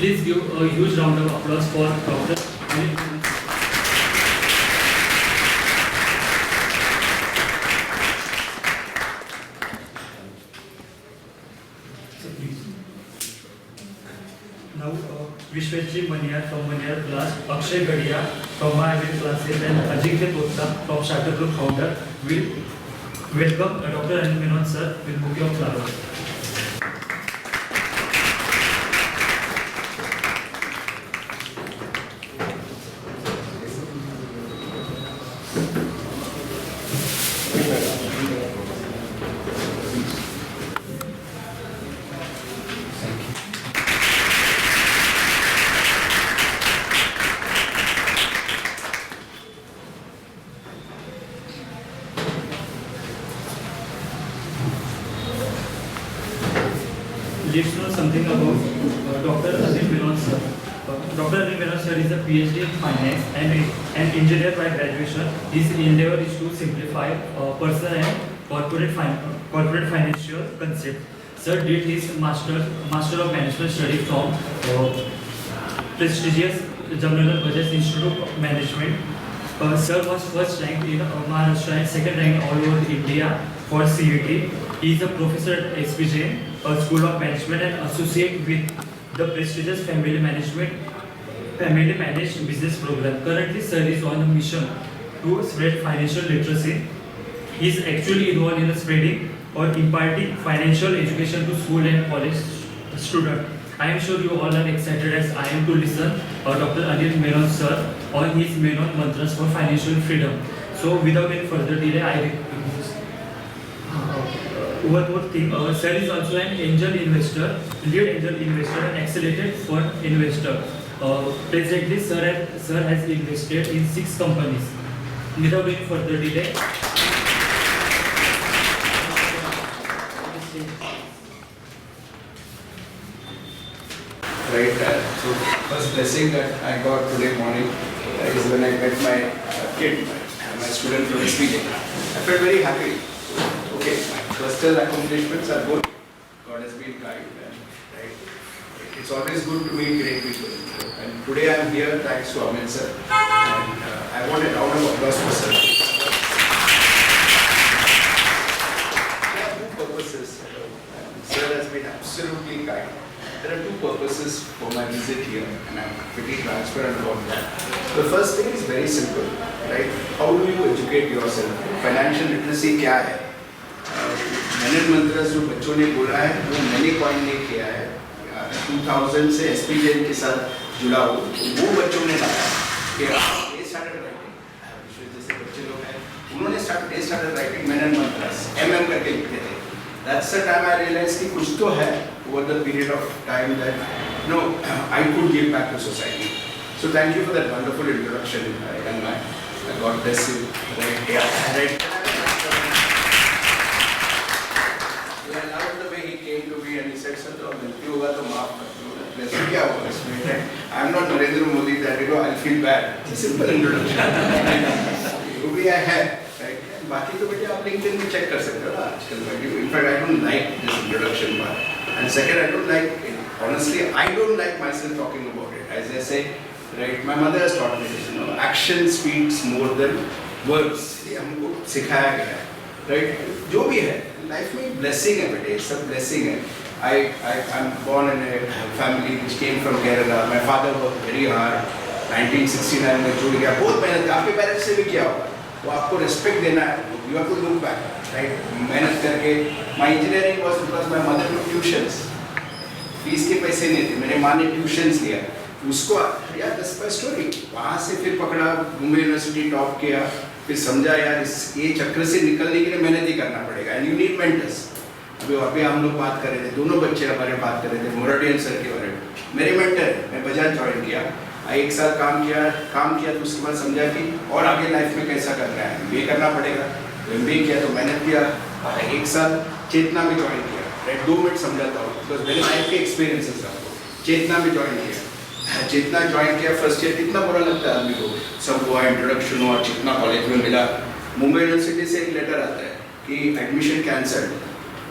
Please give a huge round of applause for Dr. Anil. Now, Vishwajit Maniar from Maniar class, Akshay Gadia from Mahavir classes, and Ajinkya Totta from Starter Group founder will welcome Dr. Anil Menon sir with bouquet of flowers. Let's know something about Dr. Anil Menon sir. Dr. Anil Menon sir is a PhD in finance and an engineer by graduation. His endeavor is to simplify personal and corporate financial concepts. Sir did his Master of Management study from prestigious Jamnagar Budget Institute of Management. Sir was first ranked in Maharashtra and second ranked all over India for CVT. He is a professor at SPJ, School of Management, and associate with the prestigious Family Managed Business Program. Currently, sir is on a mission to spread financial literacy. He is actually involved in spreading or imparting financial education to school and college students. I am sure you all are excited as I am to listen Dr. Anil Menon sir on his Menon Mantras for financial freedom. So, without any further delay, I request. One more thing, sir is also an angel investor, lead angel investor, and accelerated fund investor. Presently, sir has invested in 6 companies. Without any further delay, right. So first blessing that I got today morning is when I met my kid, my student from SPJ. I felt very happy. Okay, my personal accomplishments are good. God has been kind, and right. It's always good to meet great people. And today I am here thanks to Amit sir. And I want a round of applause for sir. There are 2 purposes. Sir has been absolutely kind. There are 2 purposes for my visit here, and I'm pretty transparent about that. The first thing is very simple, right? How do you educate yourself? Financial literacy क्या है? Menon Mantras जो बच्चों ने बोला है, वो मैंने coin नहीं किया है. 2000 से SPJ के साथ जुड़ा हूँ, वो बच्चों ने लाया कि they started writing. जैसे बच्चे लोग हैं, उन्होंने started writing Menon Mantras, करके लिखते थे. That's the time I realized कि कुछ तो है over the period of time that I could give back to society. So thank you for that wonderful introduction, young man. God bless you. Right? Yeah. Right. I love the way he came to me and he said, "Sir, तो गलती होगा तो माफ कर दो." Blessing क्या होगा इसमें? I'm not Narendra Modi that I'll feel bad. It's a simple introduction. वो भी I have. बाकी तो बेटे आप LinkedIn में चेक कर सकते हो ना आजकल. In fact, I don't like this introduction part. And second, I don't like it. Honestly, I don't like myself talking about it. As I say, right, my mother has taught me this. Action speaks more than words. ये हमको सिखाया गया है, right? जो भी है, life में blessing है बेटे, सब blessing है. I'm born in a family which came from Kerala. My father worked very hard. 1969 में जुड़ गया. बहुत मेहनत. आपके पेरेंट्स से भी किया होगा. वो आपको रेस्पेक्ट देना है. You have to look back, right? मेहनत करके. My engineering was because my mother took tuitions. Fees के पैसे नहीं थे. मेरे माँ ने ट्यूशन्स लिया. उसको यार that's my story. वहाँ से फिर पकड़ा, मुंबई यूनिवर्सिटी टॉप किया. फिर समझा यार ये चक्र से निकलने के लिए मेहनत ही करना पड़ेगा. And you need mentors. अभी हम लोग बात कर रहे थे. दोनों बच्चे हमारे बात कर रहे थे. मोराडियन सर के बारे में. मेरे मेंटर मैं बजाज ज्वाइन किया. एक साल काम किया तो उसके बाद समझा कि और आगे लाइफ में कैसा करना है. MBA करना पड़ेगा. MBA किया तो मेहनत किया. 1 साल चेतना में ज्वाइन किया. राइट 2 मिनट समझाता हूँ बिकॉज मेरे लाइफ के एक्सपीरियंसेस हैं. चेतना में ज्वाइन किया. चेतना ज्वाइन किया फर्स्ट ईयर. कितना बुरा लगता है आदमी को. सब हुआ इंट्रोडक्शन हुआ. चेतना कॉलेज में मिला. मुंबई यूनिवर्सिटी से एक लेटर आता है कि एडमिशन कैंसल्ड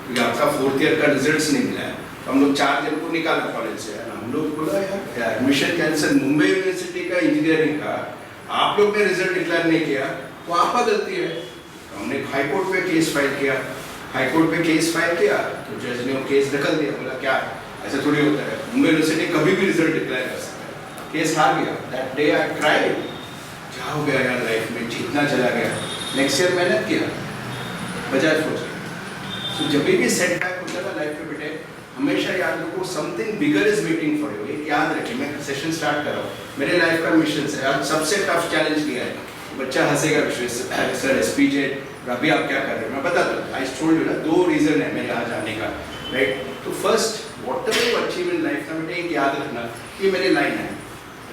क्योंकि आपका 4th ईयर का रिजल्ट्स नहीं मिला है. तो हम लोग 4 जन को निकाला कॉलेज से, हम लोग बोला यार एडमिशन कैंसिल, मुंबई यूनिवर्सिटी का इंजीनियरिंग का, आप लोग ने रिजल्ट डिक्लेयर नहीं किया तो आपका गलती है। तो हमने हाई कोर्ट पे केस फाइल किया, हाई कोर्ट पे केस फाइल किया तो जज ने वो केस ढकल दिया, बोला क्या ऐसा थोड़ी होता है, मुंबई यूनिवर्सिटी कभी भी रिजल्ट डिक्लेयर कर सकता है, केस हार गया। दैट डे आई क्राइड, क्या हो गया यार लाइफ में, जीतना चला गया। नेक्स्ट ईयर मेहनत किया, बजाज पहुंच गया। तो जब भी सेटबैक होता है लाइफ में बेटे, हमेशा याद रखो something bigger is waiting for you. एक याद रखिए, मैं सेशन स्टार्ट कर रहा हूँ, मेरे लाइफ का मिशन है, आज सबसे टफ चैलेंज लिया है, बच्चा हंसेगा सर एसपीजे अभी आप क्या कर रहे हो, मैं बता दूँ, आई टोल्ड यू ना 2 रीजन है मेरे यहाँ जाने का, राइट। तो first whatever you achieve in life ना बेटे, एक याद रखना, ये मेरी लाइन है,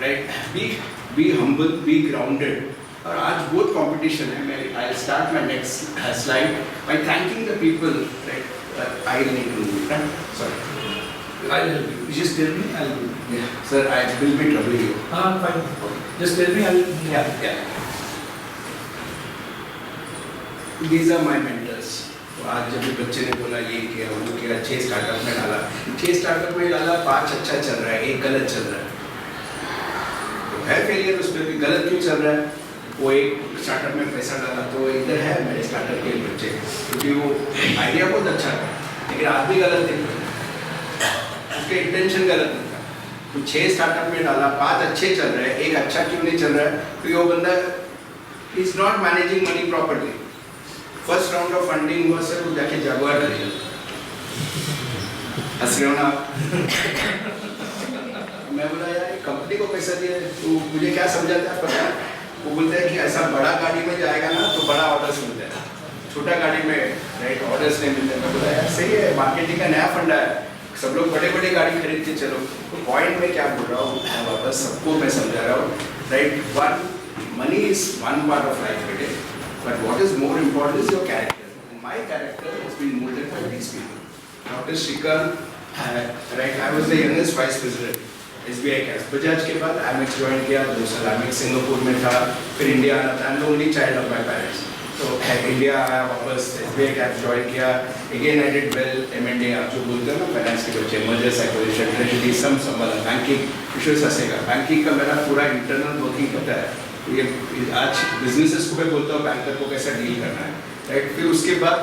right, be humble, be grounded. और आज बहुत कंपटीशन है, मैं I start my next slide by thanking the people, right. I need to, sorry, I'll help you. You just tell me, I'll do it. yeah sir, I will be troubling you. Fine. Just tell me, I'll. Yeah. These are my mentors. तो आज जब भी बच्चे ने बोला ये किया वो किया, 6 स्टार्टअप में डाला, 6 स्टार्टअप में डाला, 5 अच्छा चल रहा है, 1 गलत चल रहा है, तो है फेलियर उस पर भी। गलत क्यों चल रहा है, वो एक स्टार्टअप में पैसा डाला तो इधर है मेरे स्टार्टअप के बच्चे, क्योंकि वो आइडिया बहुत अच्छा था लेकिन आदमी गलत थे, उसके इंटेंशन गलत नहीं था। तो 6 स्टार्टअप में डाला, 5 अच्छे चल रहे हैं, 1 अच्छा क्यों नहीं चल रहा है, तो वो बंदा is not managing money properly. First round of funding हुआ सर, वो जाके जागुआर खरीदा, हंस रहे हो ना आप? मैं बोला यार कंपनी को पैसा दिया तो मुझे क्या समझाता है पता है, वो बोलता है कि ऐसा बड़ा गाड़ी में जाएगा ना तो बड़ा ऑर्डर्स मिलता है, छोटा गाड़ी में राइट ऑर्डर्स नहीं मिलते। मैं बोला यार सही है, मार्केटिंग का नया फंडा है, सब लोग बड़े बड़े गाड़ी खरीद के चलो। तो पॉइंट में क्या बोल रहा हूँ मैं वापस सबको मैं समझा रहा हूँ, right. One money is one part of life बेटे, but what is more important is your character. My character has been moulded by these people. Doctor Shrikant, right, I was the youngest vice president SBI cash. Bajaj के बाद MX join किया, 2 साल MX Singapore में था, फिर India आना था, and only child of my parents. तो इंडिया आया वापस, एसबीआई कैश ज्वाइन किया, again I did well M&A, आप जो बोलते हो ना फाइनेंस के बच्चे, मर्जर्स एक्विजिशन, ट्रेजरी, सम संभाला, बैंकिंग, विश्वास हंसेगा, बैंकिंग का मेरा पूरा इंटरनल वर्किंग पता है। ये आज बिजनेसेस को मैं बोलता हूँ बैंकर को कैसा डील करना है, राइट। फिर उसके बाद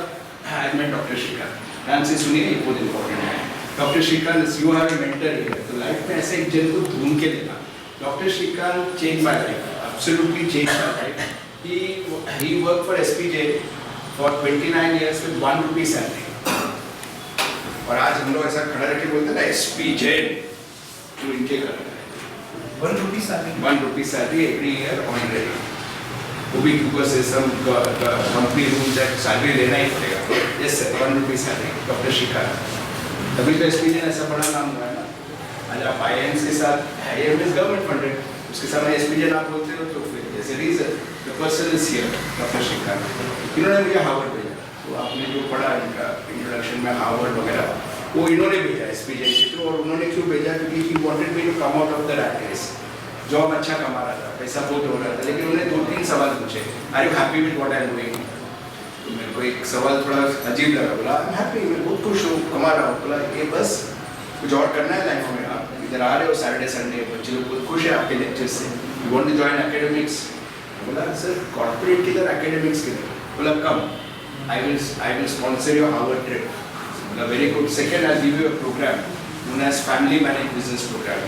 आई मेट डॉक्टर श्रीकांत, ध्यान से सुनिए ये बहुत इंपॉर्टेंट है। Doctor Shrikant, you have a mentor here, तो लाइफ में ऐसे एक जन को ढूंढ के देना। Doctor Shrikant change my life, absolutely change my life. He worked for SPJ for 29 years with 1 rupee salary, और आज हम लोग ऐसा खड़ा रख के बोलते हैं ना SPJ, जो इनके कर रहा है 1 rupee salary. 1 rupee salary every year honorary, वो भी because some company rules that salary लेना ही पड़ेगा। Yes sir, 1 rupee salary, doctor Shrikant. तभी तो SPJ ने ऐसा बड़ा नाम हुआ है ना। आज आप IIMs के साथ, IIM is government funded, उसके सामने SPJ ना बोलते हो तो फिर जैसे reason the person is here, doctor Shrikant. इन्होंने मुझे हार्वर्ड भेजा, तो आपने जो पढ़ा इनका इंट्रोडक्शन में हार्वर्ड वगैरह, वो इन्होंने भेजा एसपीजे के थ्रू। और उन्होंने क्यों भेजा, क्योंकि he wanted me to come out of the rat race. Job अच्छा कमा रहा था, पैसा बहुत हो रहा था, लेकिन उन्होंने 2-3 सवाल पूछे, are you happy with what I am doing. तो मेरे को एक सवाल थोड़ा अजीब लगा, बोला आई एम हैप्पी, मैं बहुत खुश हूँ, कमा रहा हूँ। बोला ये बस कुछ और करना है लाइफ में, आप इधर आ रहे हो सैटरडे संडे, बच्चे लोग बहुत खुश है आपके लेक्चर से, you want to join academics. बोला सर कॉर्पोरेट किधर, एकेडमिक्स किधर। बोला come, I will sponsor your Harvard trip. बोला very good, second I give you a programme known as family manage business programme.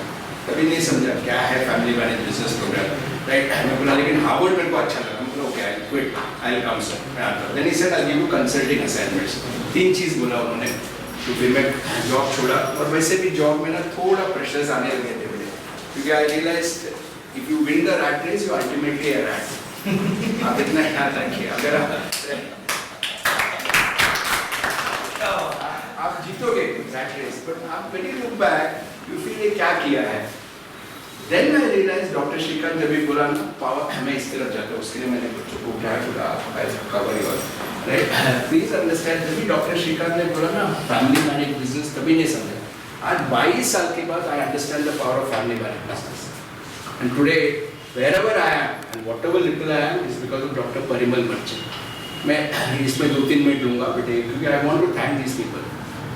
कभी नहीं समझा क्या है family manage business programme, right. मैं बोला लेकिन हार्वर्ड मेरे को अच्छा लगा। मैं बोला okay, I quit, I will come sir, मैं आता हूँ। Then he said I give you consulting assignments. 3 चीज़ बोला उन्होंने, तो फिर मैं जॉब छोड़ा। और वैसे भी जॉब में ना थोड़ा प्रेशर्स आने लगे थे मुझे, क्योंकि आई realised if you win the rat race, you ultimately a rat. आप इतना याद रखिए, अगर आप जीतोगे rat race, but आप when you look back, you feel ये क्या किया है। Then I realized doctor Shrikant जब भी बोला ना पावर हमें इस तरफ जाता है, उसके लिए मैंने बच्चों को क्या बोला, कवर और राइट। प्लीज अंडरस्टैंड, जब भी डॉक्टर श्रीकांत ने बोला ना फैमिली मैनेज बिजनेस, कभी नहीं समझा। आज 22 साल के बाद I understand the power of family managed business. And today, wherever I am and whatever little I am is because of Dr. Parimal Merchant. मैं इसमें 2-3 मिनट लूँगा बेटे, क्योंकि I want to thank these people.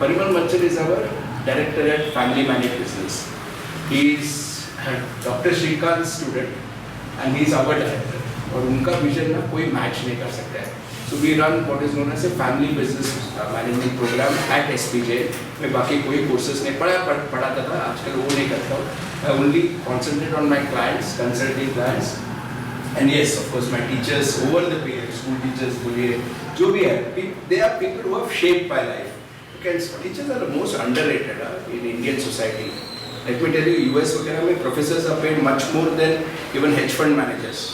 Parimal Merchant is our director at Family Managed Business. He is Dr. Shrikant's student and he is our director. और उनका vision ना कोई match नहीं कर सकता है. So we run what is known as a family business management program at SPJ. मैं बाकी कोई courses नहीं पढ़ाता था, आजकल वो नहीं करता हूँ. I only concentrate on my clients, consulting clients. And yes, of course, my teachers over the period, school teachers, बोलिए, जो भी है, they are people who have shaped my life. Because teachers are the most underrated in Indian society. Let me tell you, US वगैरह में professors are paid much more than even hedge fund managers.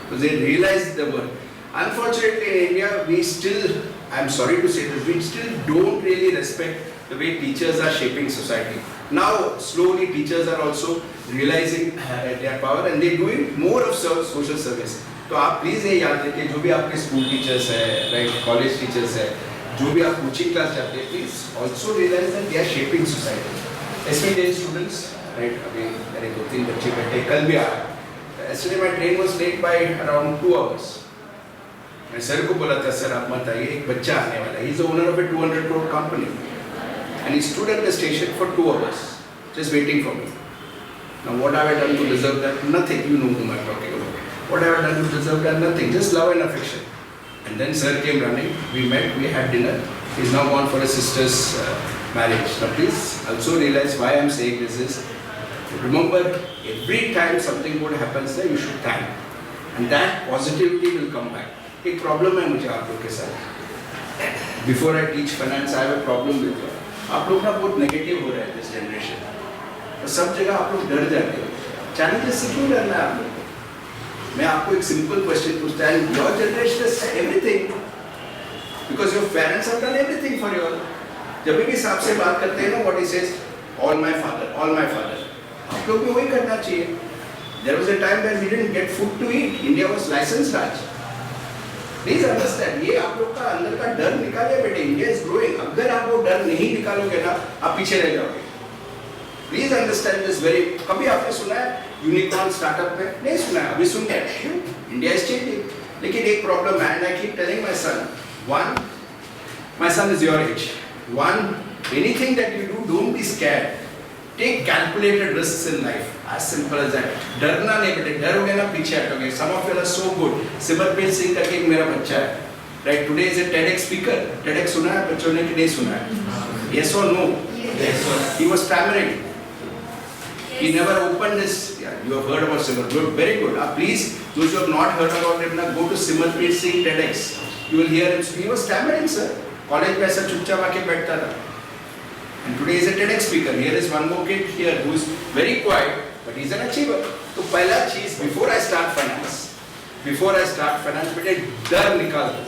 Because they realize the work. Unfortunately, in India, we still, I'm sorry to say this, we still don't really respect the way teachers are shaping society. Now, slowly, teachers are also realizing their power and they're doing more of social service. तो आप please ये याद रखिए, जो भी आपके school teachers है, right, college teachers है, जो भी आप कोचिंग क्लास जाते हैं, please also realise that they are shaping society. SP students, right, अभी मेरे 2-3 बच्चे बैठे, कल भी आया. Yesterday my train was late by around 2 hours. मैं सर को बोला था, सर आप मत आइए, एक बच्चा आने वाला है. He is the owner of a 200 crore company, and he stood at the station for 2 hours, just waiting for me. Now what have I done to deserve that? Nothing. You know whom I'm talking about. What have I done to deserve that? Nothing. Just love and affection. And then sir came running. We met. We had dinner. He's now gone for a sister's marriage. Now please also realize why I'm saying this is. Remember, every time something good happens there, you should thank, and that positivity will come back. एक problem है मुझे आप लोग के साथ. Before I teach finance, I have a problem with you. आप लोग ना बहुत नेगेटिव हो रहे हैं दिस जनरेशन. तो सब जगह आप लोग डर जाते हो. चैलेंजेस से क्यों डरना है आप लोग को? मैं आपको एक सिंपल क्वेश्चन पूछता हूँ. Your generation has everything because your parents have done everything for your. जब भी साहब से बात करते हैं ना, what he says, all my father, all my father. आप लोग को वही करना चाहिए. There was a time when we didn't get food to eat. India was licensed Raj. Please understand, ये आप लोग का अंदर का डर निकालिए बेटे. India is growing. अगर आप वो डर नहीं निकालोगे ना, आप पीछे रह जाओगे. Please understand this very. कभी आपने सुना है यूनिकॉर्न स्टार्टअप में? नहीं सुना है. अभी सुन गए. India is changing. लेकिन एक प्रॉब्लम है, and I keep telling my son, one, my son is your age. One, anything that you do, don't be scared. Take calculated risks in life. As simple as that. डरना नहीं बेटे. डरोगे ना पीछे हटोगे. Some of you are so good. Simarpreet Singh करके एक मेरा बच्चा है. Right, today is a TEDx speaker. TEDx सुना है बच्चों ने कि नहीं सुना है? Yes or no? Yes. He was stammering. He never opened his. Yeah, you have heard about Simar. Good, very good. Please, those who have not heard about him, now go to Simarpreet Singh TEDx. You will hear him. He was stammering, sir. College में ऐसा चुपचाप आके बैठता था. And today is a TEDx speaker. Here is one more kid here who is very quiet, but he is an achiever. तो पहला चीज, before I start finance, बेटे डर निकाल दो,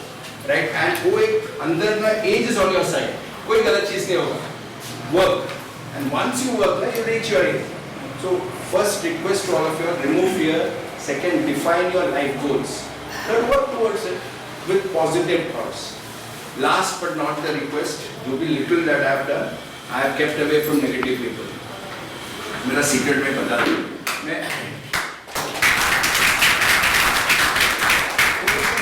right? And वो एक अंदर ना age is on your side. कोई गलत चीज नहीं होगा. Work, and once you work, ना you reach your aim. So first request to all of you: remove fear. Second, define your life goals. Third, work towards it with positive thoughts. Last but not the request, जो भी little that I have done, I have kept away from negative people. मेरा secret में बता दूँ, मैं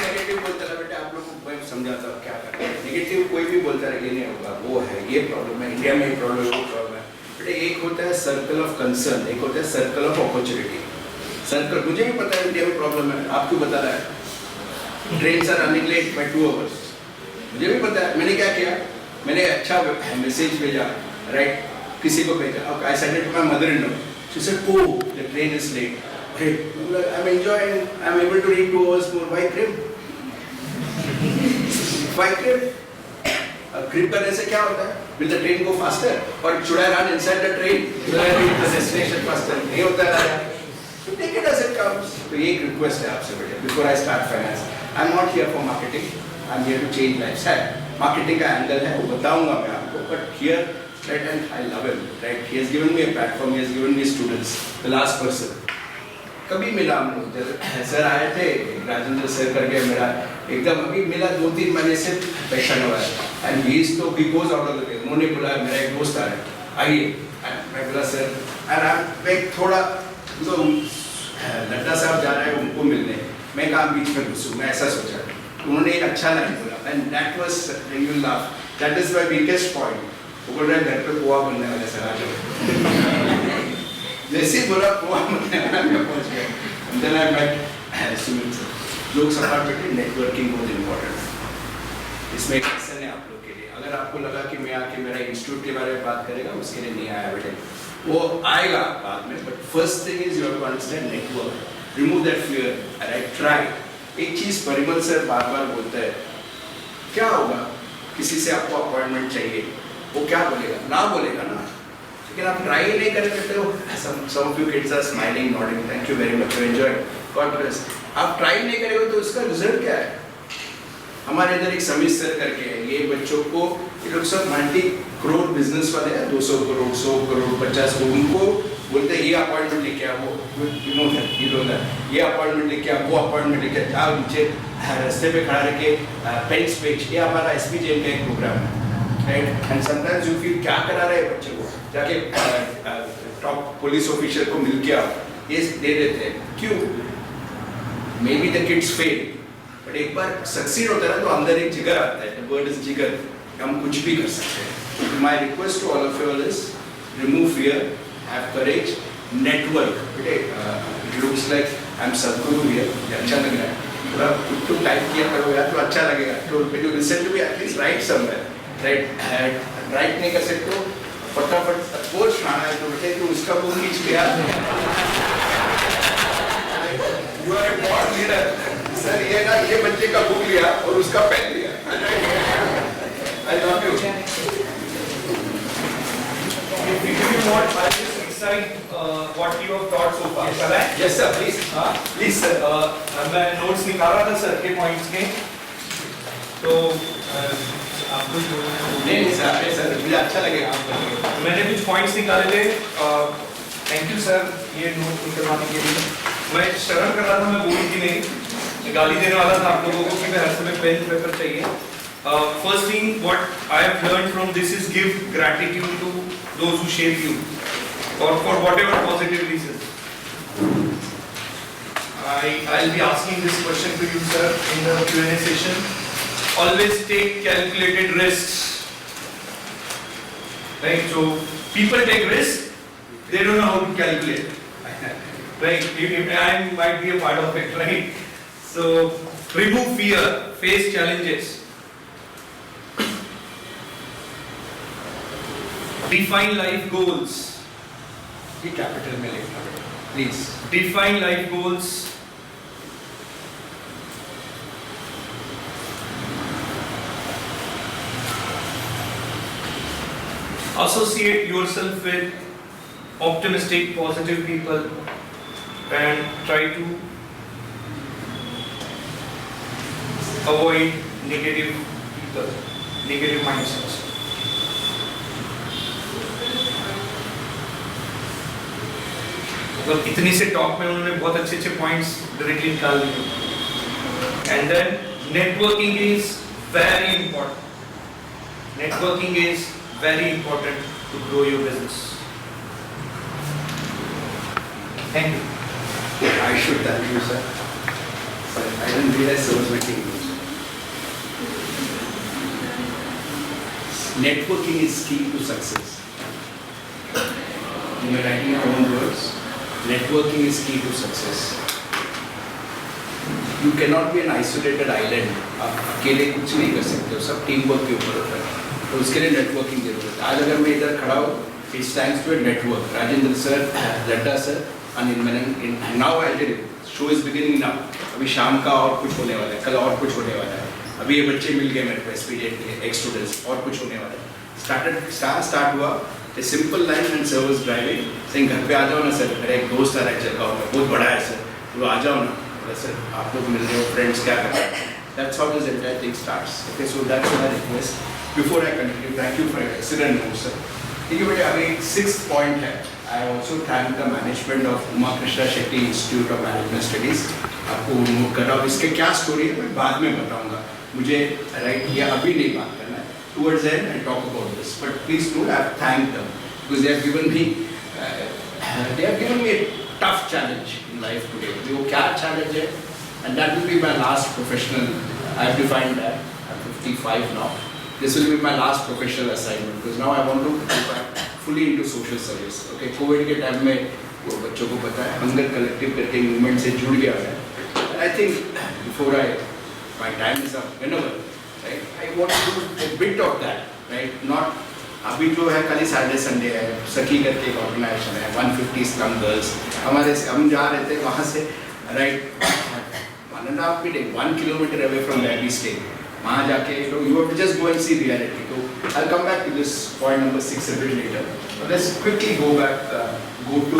negative बोलता रहा बेटा, आप लोगों को मैं समझाता हूँ क्या करना है. Negative कोई भी बोलता रहा ये नहीं होगा, वो है, ये प्रॉब्लम है, इंडिया में ये प्रॉब्लम है, वो प्रॉब्लम है. बेटा एक होता है सर्कल ऑफ कंसर्न, एक होता है सर्कल ऑफ अपॉर्चुनिटी. सर्कल मुझे भी पता है इंडिया में प्रॉब्लम है, आप क्यों बता रहा है? Trains are running late by 2 hours. मुझे भी पता है. मैंने क्या किया? मैंने अच्छा मैसेज भेजा, राइट, किसी को भेजा. I sent it to my mother-in-law. She said, "Oh, the train is late." Hey, I'm enjoying. I'm able to read 2 hours more. Why crib? Why crib? Crib करने से क्या होता है? Will the train go faster? Or should I run inside the train? Should I reach the destination faster? नहीं होता है. So take it as it comes. तो ये एक request है आपसे बेटे. Before I start finance, I'm not here for marketing. I'm here to change lives. है. Marketing का angle है, वो बताऊंगा मैं आपको. But here, right, and I love him. Right, he has given me a platform. He has given me students. The last person. कभी मिला हम लोग. सर आए थे, राजेंद्र सर करके मेरा एकदम अभी मिला 2-3 महीने से पेशेंट हुआ है. And he is तो he goes out of the way. उन्होंने बोला मेरा एक दोस्त आ रहा है, आइए. मैं बोला सर, and मैं थोड़ा तो लड्डा साहब जा रहे हैं उनको मिलने. मैं कहाँ बीच में घुसूँ, मैं ऐसा सोचा. उन्होंने एक अच्छा लाइन बोला, and that was, you will laugh. That is my biggest point. वो बोल रहा है घर पे पोहा बनने वाला सर आ जाओ। जैसे ही बोला पोहा बनने वाला मैं पहुंच गया। And then I met Sumit sir. Jokes apart बेटे नेटवर्किंग बहुत इम्पोर्टेंट है। इसमें एक लेसन है आप लोग के लिए। अगर आपको लगा कि मैं आके मेरा इंस्टीट्यूट के बारे में बात करेगा उसके लिए नहीं आया बेटे, वो आएगा बाद में, but first thing is you have to understand network, remove that fear, right, try. एक चीज परिमल सर बार बार बोलते हैं, क्या होगा किसी से आपको अपॉइंटमेंट चाहिए, वो क्या बोलेगा, ना बोलेगा ना, लेकिन आप ट्राई नहीं कर सकते हो। some of you kids are smiling, nodding, thank you very much, you enjoyed, God bless। आप ट्राई नहीं करेंगे तो उसका रिजल्ट क्या है? हमारे इधर एक समीर सर करके है, ये बच्चों को, ये लोग सब मल्टी करोड़ बिजनेस वाले हैं, 200 करोड़ 100 करोड़ 50 करोड़, उनको बोलते हैं ये अपॉइंटमेंट लेके आओ, ये अपॉइंटमेंट लेके आओ, वो अपॉइंटमेंट लेके आओ, नीचे रास्ते पे खड़ा रह के पेन्स बेच, ये हमारा SPJM का एक प्रोग्राम है, right. And sometimes you feel क्या करा रहे हैं बच्चे को, जाके टॉप पुलिस ऑफिसर को मिल के आओ, ये दे देते हैं, क्यों? May be the kids fail, but एक बार सक्सीड होता है ना तो अंदर एक जिगर आता है, द वर्ड इज जिगर, हम कुछ भी कर सकते हैं। My request to all of you is remove fear, have courage, network. बेटे it looks like I am Sadhguru here, अच्छा लग रहा है, थोड़ा कुछ तो टाइप किया करो यार तो अच्छा लगेगा, तो when you listen to me at least write somewhere, right, write नहीं कर सकते हो फटाफट पोस्ट खाना है तो बेटे तो उसका बुक खींच लिया, you are a bold leader sir, ये ना ये बच्चे का बुक लिया और उसका पेन लिया, I love you. If you want, I'll just recite what you have taught so far. Shall I? Yes sir, please, please sir। मैं notes निकाल रहा था सर के points के, तो आपको जो नहीं सर मुझे अच्छा लगेगा मैंने कुछ points निकाले थे। थैंक यू सर ये नोट निकलवाने के लिए। मैं शर्म कर रहा था, मैं बोलूँ कि नहीं, गाली देने वाला था आप लोगों को कि मैं हर समय पेन पेपर चाहिए। First thing what I have learned from this is give gratitude to those who shape you, or for whatever positive reasons. I'll be asking this question to you, sir, in the Q&A session. Always take calculated risks. Right? So people take risks, they don't know how to calculate. Right? I might be a part of it, right? So remove fear, face challenges. Define life goals. ये capital में लिखना है please. Define life goals. Associate yourself with optimistic, positive people and try to avoid negative people, negative mindsets. मतलब इतनी से talk में उन्होंने बहुत अच्छे अच्छे पॉइंट्स डायरेक्टली निकाल दिए। And then networking is very important. Networking is very important to grow your business. Thank you. I should thank you sir. Sir, I didn't realize I was meeting you. Networking is key to success. You are writing your own words. Networking is key to success. You cannot be an isolated island. आप अकेले कुछ नहीं कर सकते हो, सब team work के ऊपर होता है, तो उसके लिए नेटवर्किंग जरूरत है। आज अगर मैं इधर खड़ा हूँ, it's thanks to a network. Rajendra sir, Ladda sir, Anil Menon, now I did it. Show is beginning now. अभी शाम का और कुछ होने वाला है, कल और कुछ होने वाला है। अभी ये बच्चे मिल गए मेरे को SPJM के ex students, और कुछ होने वाला है। स्टार्ट हुआ a simple line and sir was driving saying घर पे आ जाओ ना सर, मेरा एक दोस्त आ रहा है जलगांव में, बहुत बड़ा है सर, तो आ जाओ ना। बोला सर आप लोग मिल रहे हो, फ्रेंड्स क्या कर रहे हैं? That's how this entire thing starts. Okay, so that's my request. Before I continue, thank you for your excellent notes sir. ठीक है बेटे, अभी 6th point है। I also thank the management of Uma Krishna Shetty Institute of Management Studies. आपको note कर रहा हूँ, इसके क्या स्टोरी है मैं बाद में बताऊँगा, मुझे राइट ये अभी नहीं बात करना है। Towards the end, I talk about this. But please do, I have thanked them because they have given me a tough challenge in life today. वो क्या challenge है? And that will be my last professional. I have defined that. I'm 55 now. this will be my last professional assignment because now I want to go back fully into social service. Okay, COVID के time में वो बच्चों को पता है hunger collective करके movement से जुड़ गया है. And I think before my time is up, whenever, right, I want to do a bit of that, right? Not अभी जो है कल ही Saturday Sunday है, सखी करके एक ऑर्गेनाइजेशन है, 150 slum girls. हमारे से हम जा रहे थे वहाँ से, right, 1.5 meter, 1 kilometer away from where we stay. वहाँ जाके you have to just go and see reality. So I'll come back to this point number 6 a bit later. But let's quickly go back, go to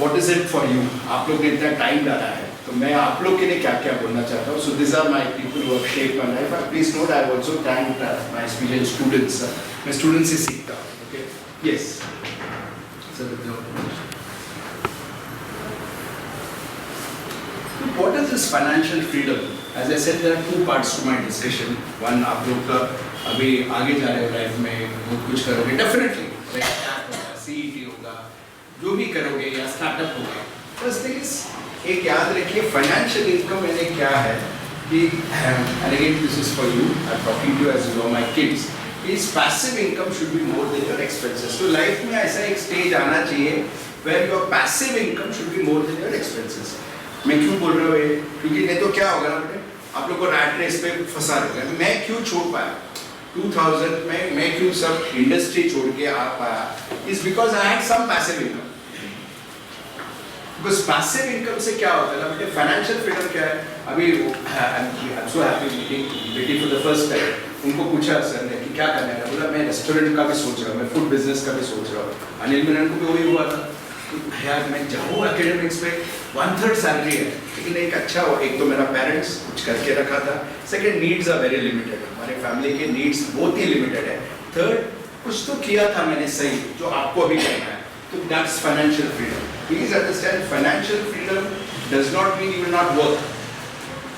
what is it for you. आप लोग ने इतना time डाला है, तो मैं आप लोग के लिए क्या क्या बोलना चाहता हूँ. So these are my people who have shaped my life. Please note I have also thanked my experienced students. मैं students से सीखता हूँ. Okay. Yes. So what is this financial freedom? As I said, there are two parts to my discussion. One, आप लोग का अभी आगे जा रहे हो लाइफ में बहुत कुछ करोगे, definitely. स्टार्ट होगा, CET होगा, जो भी करोगे या स्टार्टअप होगा. First thing is, एक याद रखिए financial income मैंने क्या है कि and again this is for you. I'm talking to you as you are my kids. Is passive income should be more than your expenses. So life में ऐसा एक stage आना चाहिए where your passive income should be more than your expenses. मैं क्यों बोल रहा हूँ ये? क्योंकि नहीं तो क्या होगा ना बेटे, आप लोग को रैट रेस पे फंसा दोगे. मैं क्यों छोड़ पाया 2000 में, मैं क्यों सब इंडस्ट्री छोड़ के आ पाया, is because I had some passive income. Because passive income से क्या होता है ना बेटे, फाइनेंशियल फ्रीडम क्या है. अभी आई एम सो हैप्पी मीटिंग बेटी फॉर द फर्स्ट टाइम. उनको पूछा सर ने कि क्या करना है, बोला मैं रेस्टोरेंट का भी सोच रहा हूँ, मैं फूड बिजनेस का भी सोच रहा हूँ. अनिल मेनन को भी वही हुआ था, यार मैं जाऊँ एकेडमिक्स पे, 1/3 सैलरी है, लेकिन एक अच्छा हो. एक तो मेरा पेरेंट्स कुछ करके रखा था, second needs are very limited, हमारे फैमिली के नीड्स बहुत ही लिमिटेड है, थर्ड कुछ तो किया था मैंने सही जो आपको अभी करना है. तो that's financial freedom. Please understand, financial freedom does not mean you will not work.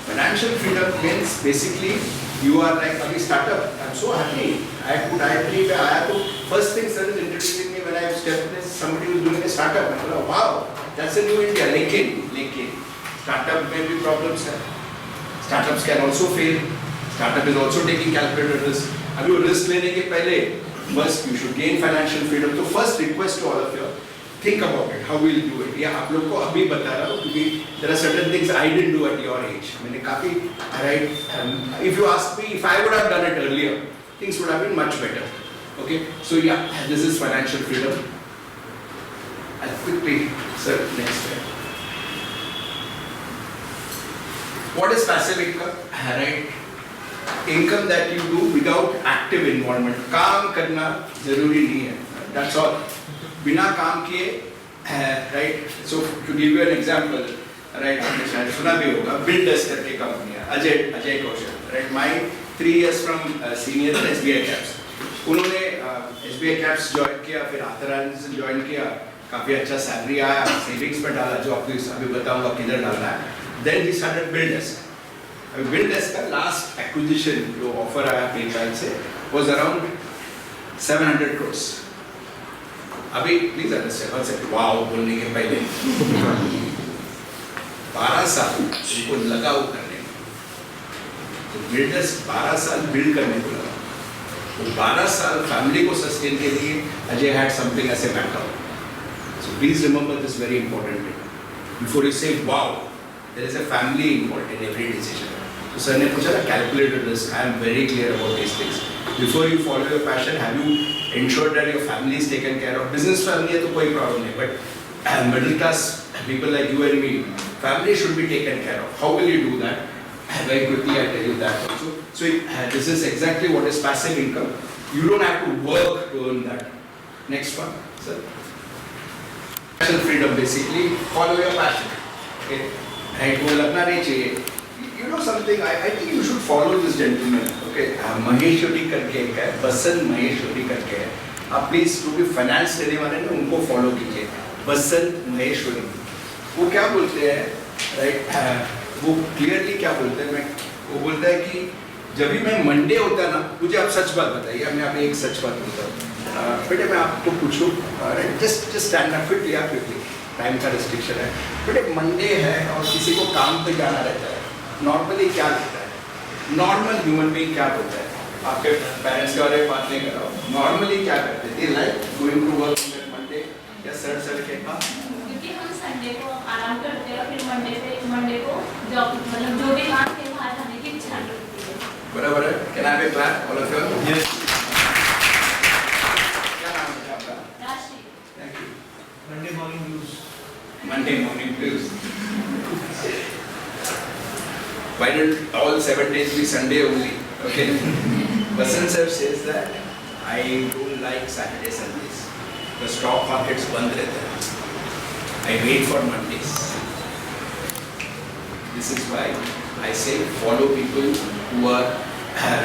Financial freedom means basically you are like अभी startup. I'm so happy. I believe I have to. First thing sir is introducing me when I stepped in. Somebody was doing a startup. I thought, wow, that's a new India. लेकिन startup में भी problems है. Startups can also fail. Startup is also taking calculated risk. अभी वो risk लेने के पहले first you should gain financial freedom. So first request to all of you, think about it. How will you do it? या आप लोग को अभी बता रहा हूँ क्योंकि there are certain things I didn't do at your age. मैंने काफी right. If you ask me if I would have done it earlier, things would have been much better. Okay. So yeah, this is financial freedom. I'll quickly, sir, next slide. What is passive income? Right. Income that you do without active involvement. काम करना जरूरी नहीं है. That's all. बिना काम किए, right? So to give you an example, right? आपने शायद सुना भी होगा, builders करके कंपनियाँ, अजय कौशल, right? My 3 years from senior SBI caps. उन्होंने SBI caps join किया, फिर आतरान से join किया, काफी अच्छा सैलरी आया, सेविंग्स पर डाला, जो आपको अभी बताऊंगा किधर डालना है. Then he started builders. builders का last acquisition जो offer आया PayPal से was around 700 crores. अभी प्लीज अंडरस्टैंड, वाओ बोलने के पहले 12 साल उनको लगा वो करने में. तो बिल्डर्स 12 साल बिल्ड करने को लगा. तो 12 साल फैमिली को सस्टेन के लिए अजय हैड समथिंग ऐसे backup. So please remember this very important. Before you say wow, there is a family involved in every decision. तो सर ने पूछा ना calculated risk. I am very clear about this things. Before you follow your passion, have you ensured that your family is taken care of? Business family है तो कोई problem नहीं, but middle class people like you and me, family should be taken care of. How will you do that? Very quickly I tell you that also. So this is exactly what is passive income. You don't have to work to earn that. Next one, sir. Financial freedom, basically follow your passion. Okay, right? वो लगना नहीं चाहिए. You know something? I think you should follow this gentleman. Okay, Maheshwari करके एक है, बसंत महेश्वरी करके है. आप प्लीज जो भी फाइनेंस देने वाले ना उनको फॉलो कीजिए. बसंत महेश्वरी, वो क्या बोलते हैं, राइट? वो क्लियरली क्या बोलते हैं, वो बोलता है कि जब भी मैं मंडे होता है ना, मुझे आप सच बात बताइए. मैं आपको एक सच बात बोलता हूँ बेटे, मैं आपको पूछूँ, जस्ट स्टैंड अप क्विकली, आप क्विकली, टाइम का रिस्ट्रिक्शन है बेटे. मंडे है और किसी को काम पे जाना रहता है, नॉर्मली क्या लगता है, नॉर्मल ह्यूमन बीइंग क्या बोलता है, आपके पेरेंट्स के बारे में बात नहीं कर रहा हूँ. नॉर्मली क्या करते थे, like going to work on Monday या सर के हाँ. क्योंकि हम संडे को आराम करते हैं, फिर मंडे को जॉब मतलब जो भी काम के बाहर जाने की इच्छा करती है. बराबर है. Can I have a clap all of you? Yes. क्या नाम है आपका? राशि thank you. Monday morning blues. Monday morning blues. Why don't all 7 days be Sunday only? Okay. Vasant sir says that I don't like Saturday Sundays. The stock markets बंद रहते हैं. I wait for Mondays. This is why I say follow people who are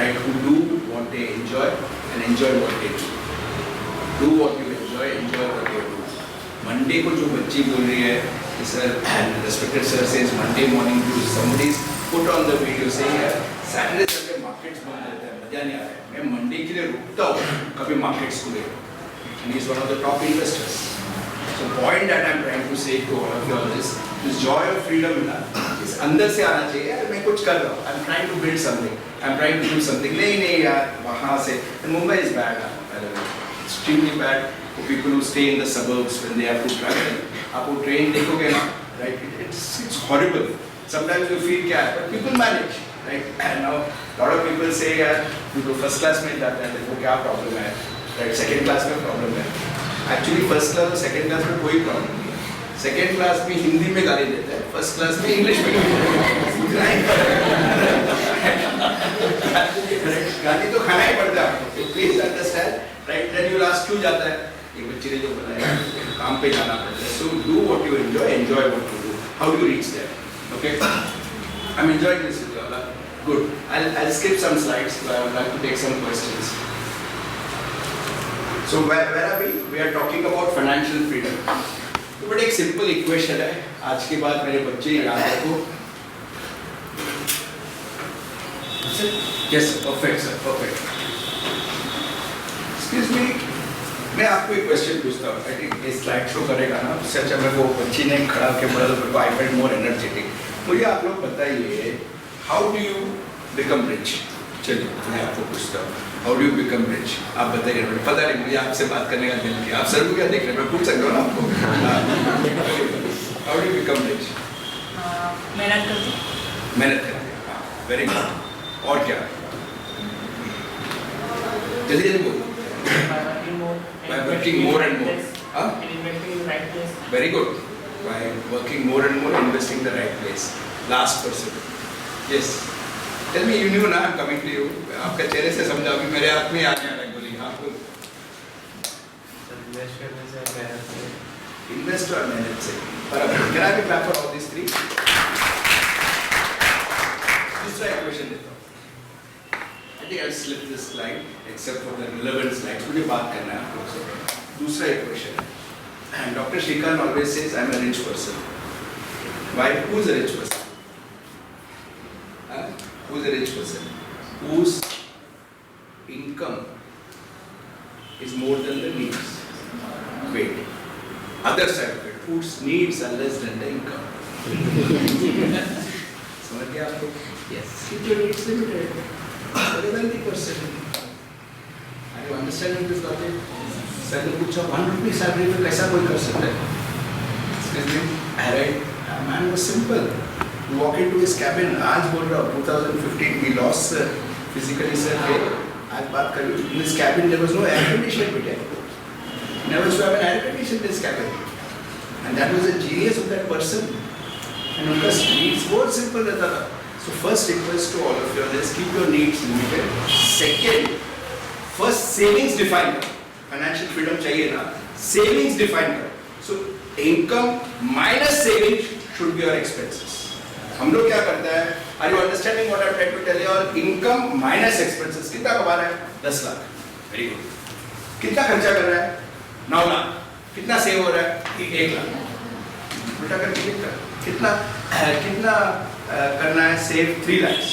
right, who do what they enjoy and enjoy what they do. Do what you enjoy what you do. Monday को जो बच्ची बोल रही है, sir and respected sir says Monday morning blues. Somebody's put on the video saying Saturday Sunday markets बंद रहते हैं, मजा नहीं आ रहा है. मैं Monday के लिए रुकता हूँ कभी markets को लेकर. And he is one of the top investors. So point that I am trying to say to all of you all is this joy of freedom ना इस अंदर से आना चाहिए. यार मैं कुछ कर रहा हूँ. I am trying to build something. I am trying to do something. नहीं यार वहाँ से. And Mumbai is bad. By the way, extremely bad for people who stay in the suburbs when they have to travel. आप वो train देखोगे ना, right? It's horrible. Sometimes you feel क्या है, but people manage, right? And now lot of people say यार जो first class में जाते हैं देखो क्या problem है, right? Second class में problem है. Actually first class और second class में कोई problem नहीं है. Second class में हिंदी में गाली देते हैं, first class में English में गाली गाली तो खाना ही पड़ता है आपको. Please understand, right? Then you'll ask क्यों जाता है? ये बच्चे ने जो बताया काम पे जाना पड़ता है. So do what you enjoy what you do. How do you reach there? Okay? I'm enjoying this with you all. Good. I'll skip some slides. So I would like to take some questions. So where are we? We are talking about financial freedom. तो बड़ा एक simple equation है. आज के बाद मेरे बच्चे याद रखो. Yes, perfect sir, perfect. Excuse me. मैं आपको एक क्वेश्चन पूछता हूँ. आई थिंक ये स्लाइड शो करेगा ना, उससे अच्छा मैं वो बच्ची ने खड़ा के बोला तो मेरे को आई फेल्ट मोर एनर्जेटिक. मुझे आप लोग बताइए, how do you become rich? चलिए मैं आपको पूछता हूँ, how do you become rich? आप बताइए. पता नहीं, मुझे आपसे बात करने का दिल किया. आप सर को क्या देख रहे हैं, मैं पूछ सकता हूँ ना आपको. How do you become rich? मेहनत करती. मेहनत करके. हाँ, वेरी गुड. और क्या? जल्दी जल्दी बोलो. By working more and more. Huh? Investing in the right place. Very good. By working more and more, investing in the right place. Last person. Yes. Tell me, you knew ना, I'm coming to you. आपके चेहरे से समझा अभी मेरे हाथ में आने वाला गोली. हाँ बोल. Invest और मेहनत से. बराबर. Can I have a clap for all these three? दूसरा equation देता हूँ. I think I'll slip this slide, except for the relevant slides. मुझे बात करना है आपको से. दूसरा equation है. And Dr. Shrikant always says, I'm a rich person. Why? Who's a rich person? Who's a rich person? Whose income is more than the needs? Wait. Other side of it. Whose needs are less than the income? समझ गया आपको? Yes. Keep your needs limited. Very wealthy person. Are you understanding this logic? Sir ने पूछा 1 rupee salary में कैसा कोई कर सकता है? Excuse me. Alright. Man was simple. You walk into his cabin. आज बोल रहा हूँ 2015 we lost physically sir. आज बात कर रही हूँ. In his cabin there was no air condition बेटे. Never to have an air condition in his cabin. And that was the genius of that person. And उनका needs बहुत simple रहता था. So first request to all of you is keep your needs limited. Second, first savings define करो. Financial freedom चाहिए ना, savings define करो. So income minus savings should be your expenses. हम लोग क्या करते हैं? Are you understanding what I'm trying to tell you? All income minus expenses कितना कमा रहा है? 10 लाख. Very good. कितना खर्चा कर रहा है? 9 लाख. कितना सेव हो रहा है? 1 लाख. उल्टा करके लिखता है. कितना करना है? Save 3 lakhs.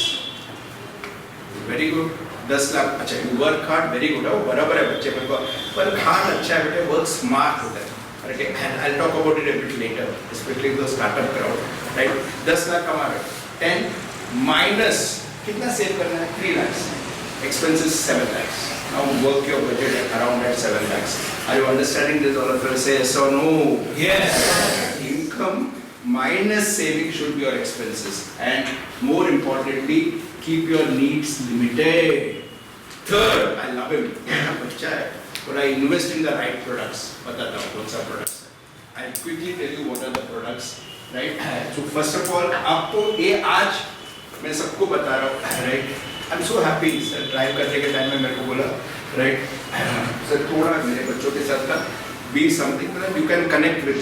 Very good. 10 lakh. अच्छा, you work hard. Very good. वो बराबर है बच्चे मेरे को. पर hard अच्छा है बेटे. Work smart होता है. Okay, and I'll talk about it a bit later, especially the startup crowd. Right? 10 lakh कमा रहे. 10 minus कितना सेव करना है? 3 lakhs. expenses 7 lakhs. Now work your budget around that 7 lakhs. Are you understanding this? All of us say yes or no? Yes. Income minus saving should be your expenses, and more importantly, keep your needs limited. Third, I love him. But I invest in the right products. बताता हूँ कौन सा products. I'll quickly tell you what are the products, right? So first of all, आपको ये आज मैं सबको बता रहा हूँ, right? I'm so happy. Sir drive करने के टाइम में मेरे को बोला, right? सर थोड़ा मेरे बच्चों के साथ था, be something मतलब you can connect with.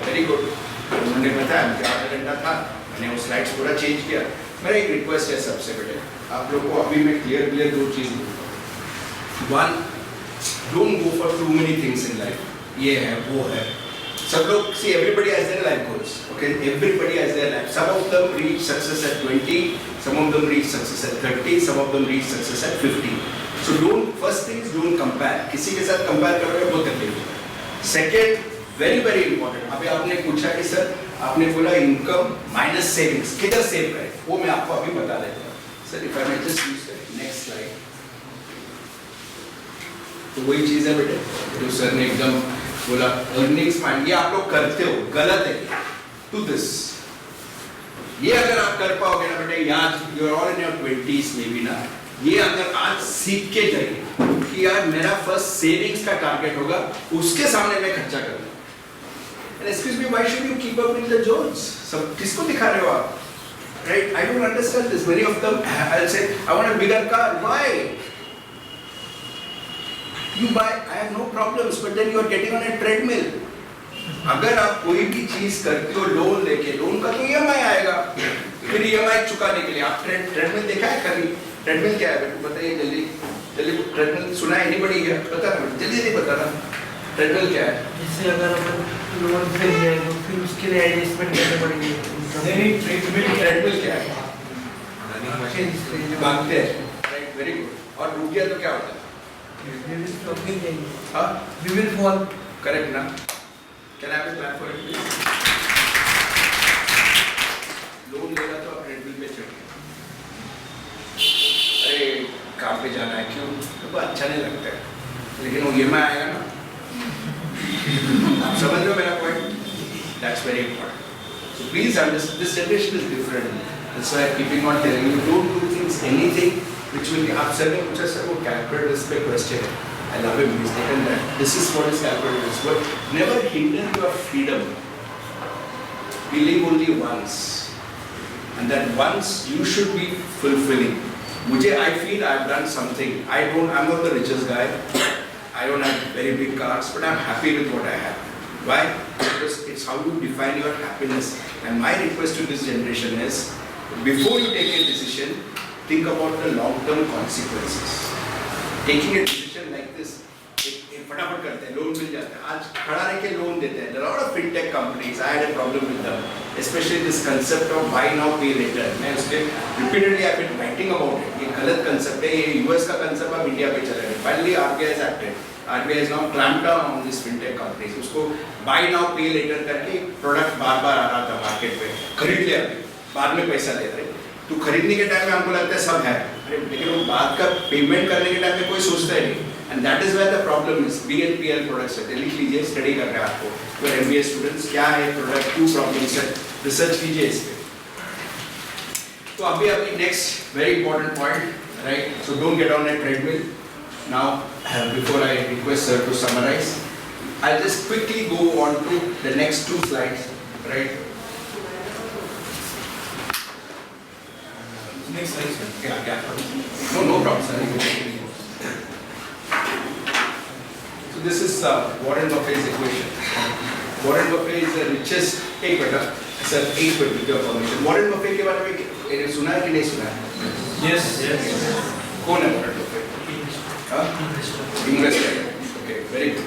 Very good. उन्होंने बताया कि आधा घंटा था, मैंने वो स्लाइड्स पूरा चेंज किया. मेरा एक रिक्वेस्ट है सबसे बेटे, आप लोग को अभी मैं क्लियर दो चीज़ दूँ. One, don't go for too many things in life. ये है, वो है. सब लोग see everybody has their life goals. Okay, everybody has their life. Some of them reach success at 20, some of them reach success at 30, some of them reach success at 50. So first things don't compare. किसी के साथ compare करोगे बहुत तकलीफ होगा. Second, very important. अभी आपने पूछा कि सर आपने बोला income minus savings किधर सेव करें, वो मैं आपको अभी बता देता हूँ. Sir if I may just use the next slide. तो वही चीज़ है बेटे जो सर ने एकदम बोला अर्निंग्स माइंड, ये आप लोग करते हो, गलत है. टू दिस, ये अगर आप कर पाओगे ना बेटे, यार you are all in your 20s maybe ना, ये अगर आज सीख के जाइए कि यार मेरा फर्स्ट सेविंग्स का टारगेट होगा, उसके सामने मैं खर्चा करूंगा. And excuse me, why should you keep up with the Jones? सब किसको दिखा रहे हो आप? Right, I don't understand this. Many of them I will say I want a bigger car. Why? You buy, I have no problems, but then you are getting on a treadmill. अगर आप कोई भी चीज करते हो loan लेके, loan का तो EMI आएगा, फिर EMI चुकाने के लिए आप ट्रेडमिल देखा है कभी? ट्रेडमिल क्या है बेटा, बताइए जल्दी. ट्रेडमिल सुना है anybody here? पता है जल्दी बताना. ट्रेडमिल क्या है? जैसे अगर अपन लोन पे ले तो फिर उसके लिए एडजस्टमेंट करने पड़ेंगे. नहीं, ट्रेडमिल क्या है? भागते हैं. Right, very good. और रुक गया तो क्या होता है? हाँ? We will fall. Correct ना? Can I have a clap for it please? Loan लेगा तो आप ट्रेडमिल पे चढ़ गए. अरे काम पे जाना है क्यों? तो अच्छा नहीं लगता है, लेकिन वो EMI आएगा ना. आप समझ रहे हो मेरा point? That's very important. So please understand, this generation is different. That's why I'm keeping on telling you, don't do things, anything which will be. आप सर ने पूछा सर वो कैलकुलेटर्स पे क्वेश्चन है. I love him. He's taken that. This is what is calculators. But never hinder your freedom. We live only once, and that once you should be fulfilling. मुझे I feel I've done something. I'm not the richest guy. I don't have very big cars, but I'm happy with what I have. Why? Because it's how you define your happiness. And my request to this generation is, before you take a decision, think about the long-term consequences. Taking a decision like this, फटाफट करते हैं, loan मिल जाता है. आज खड़ा रह के loan देते हैं. There are a lot of fintech companies. I had a problem with them, especially this concept of buy now pay later. मैं उसके repeatedly I've been writing about it. ये गलत concept है. ये US का concept अब इंडिया पे चला है. Finally RBI has acted. RBI has now clamped down on these fintech companies. उसको buy now pay later करके प्रोडक्ट बार-बार आ रहा था मार्केट पे, खरीद ले अभी, बाद में पैसा दे रहे. तो खरीदने के टाइम में हमको लगता है सब है, लेकिन वो बाद का पेमेंट करने के टाइम में कोई सोचता है नहीं. And that is where the problem is. BNPL products है, लिख लीजिए, स्टडी कर रहे हैं आपको, तो MBA स्टूडेंट्स क्या है प्रोडक्ट, क्यों प्रॉब्लम्स है, रिसर्च कीजिए इस पे. तो अभी next very important point, right. So don't get on a treadmill. Now before I request sir to summarise, I just quickly go on to the next 2 slides, राइट. Next slide, sir. Yeah. No problem, sir. So this is Warren Buffett's equation. Warren Buffett is the richest. एक minute, sir, एक minute with your permission. Warren Buffett के बारे में सुना है कि नहीं सुना है? Yes. कौन है Warren Buffett? Investor. Okay, very good.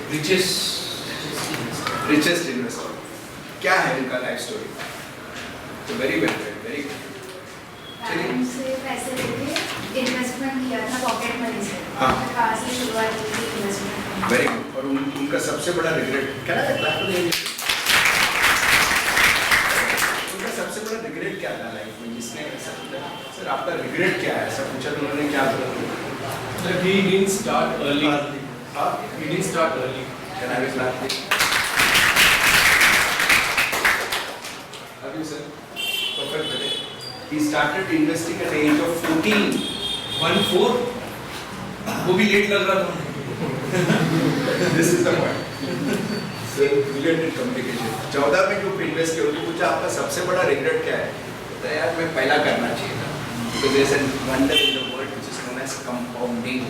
Richest investor. क्या है इनका life story? So very well, very good. से पैसे लेके इन्वेस्टमेंट किया था पॉकेट मनी से. हाँ. कहाँ से शुरुआत की थी इन्वेस्टमेंट? Very good. और उनका सबसे बड़ा रिग्रेट क्या है? उनका सबसे बड़ा रिग्रेट क्या था लाइफ में, जिसने ऐसा पूछा सर आपका रिग्रेट क्या है, ऐसा पूछा तो उन्होंने क्या बोला? That he didn't start early. Huh? He didn't start early. Can I have a clap, please? Have you, sir? Perfect, brother. He started investing at the age of 14. 1-4 वो भी लेट लग रहा था. This is the point. Sir, brilliant in communication. 14 में जो invest किया तो पूछा आपका सबसे बड़ा रिग्रेट क्या है? तो यार मैं पहला करना चाहिए था. Because there is a wonder in the world which is known as compounding.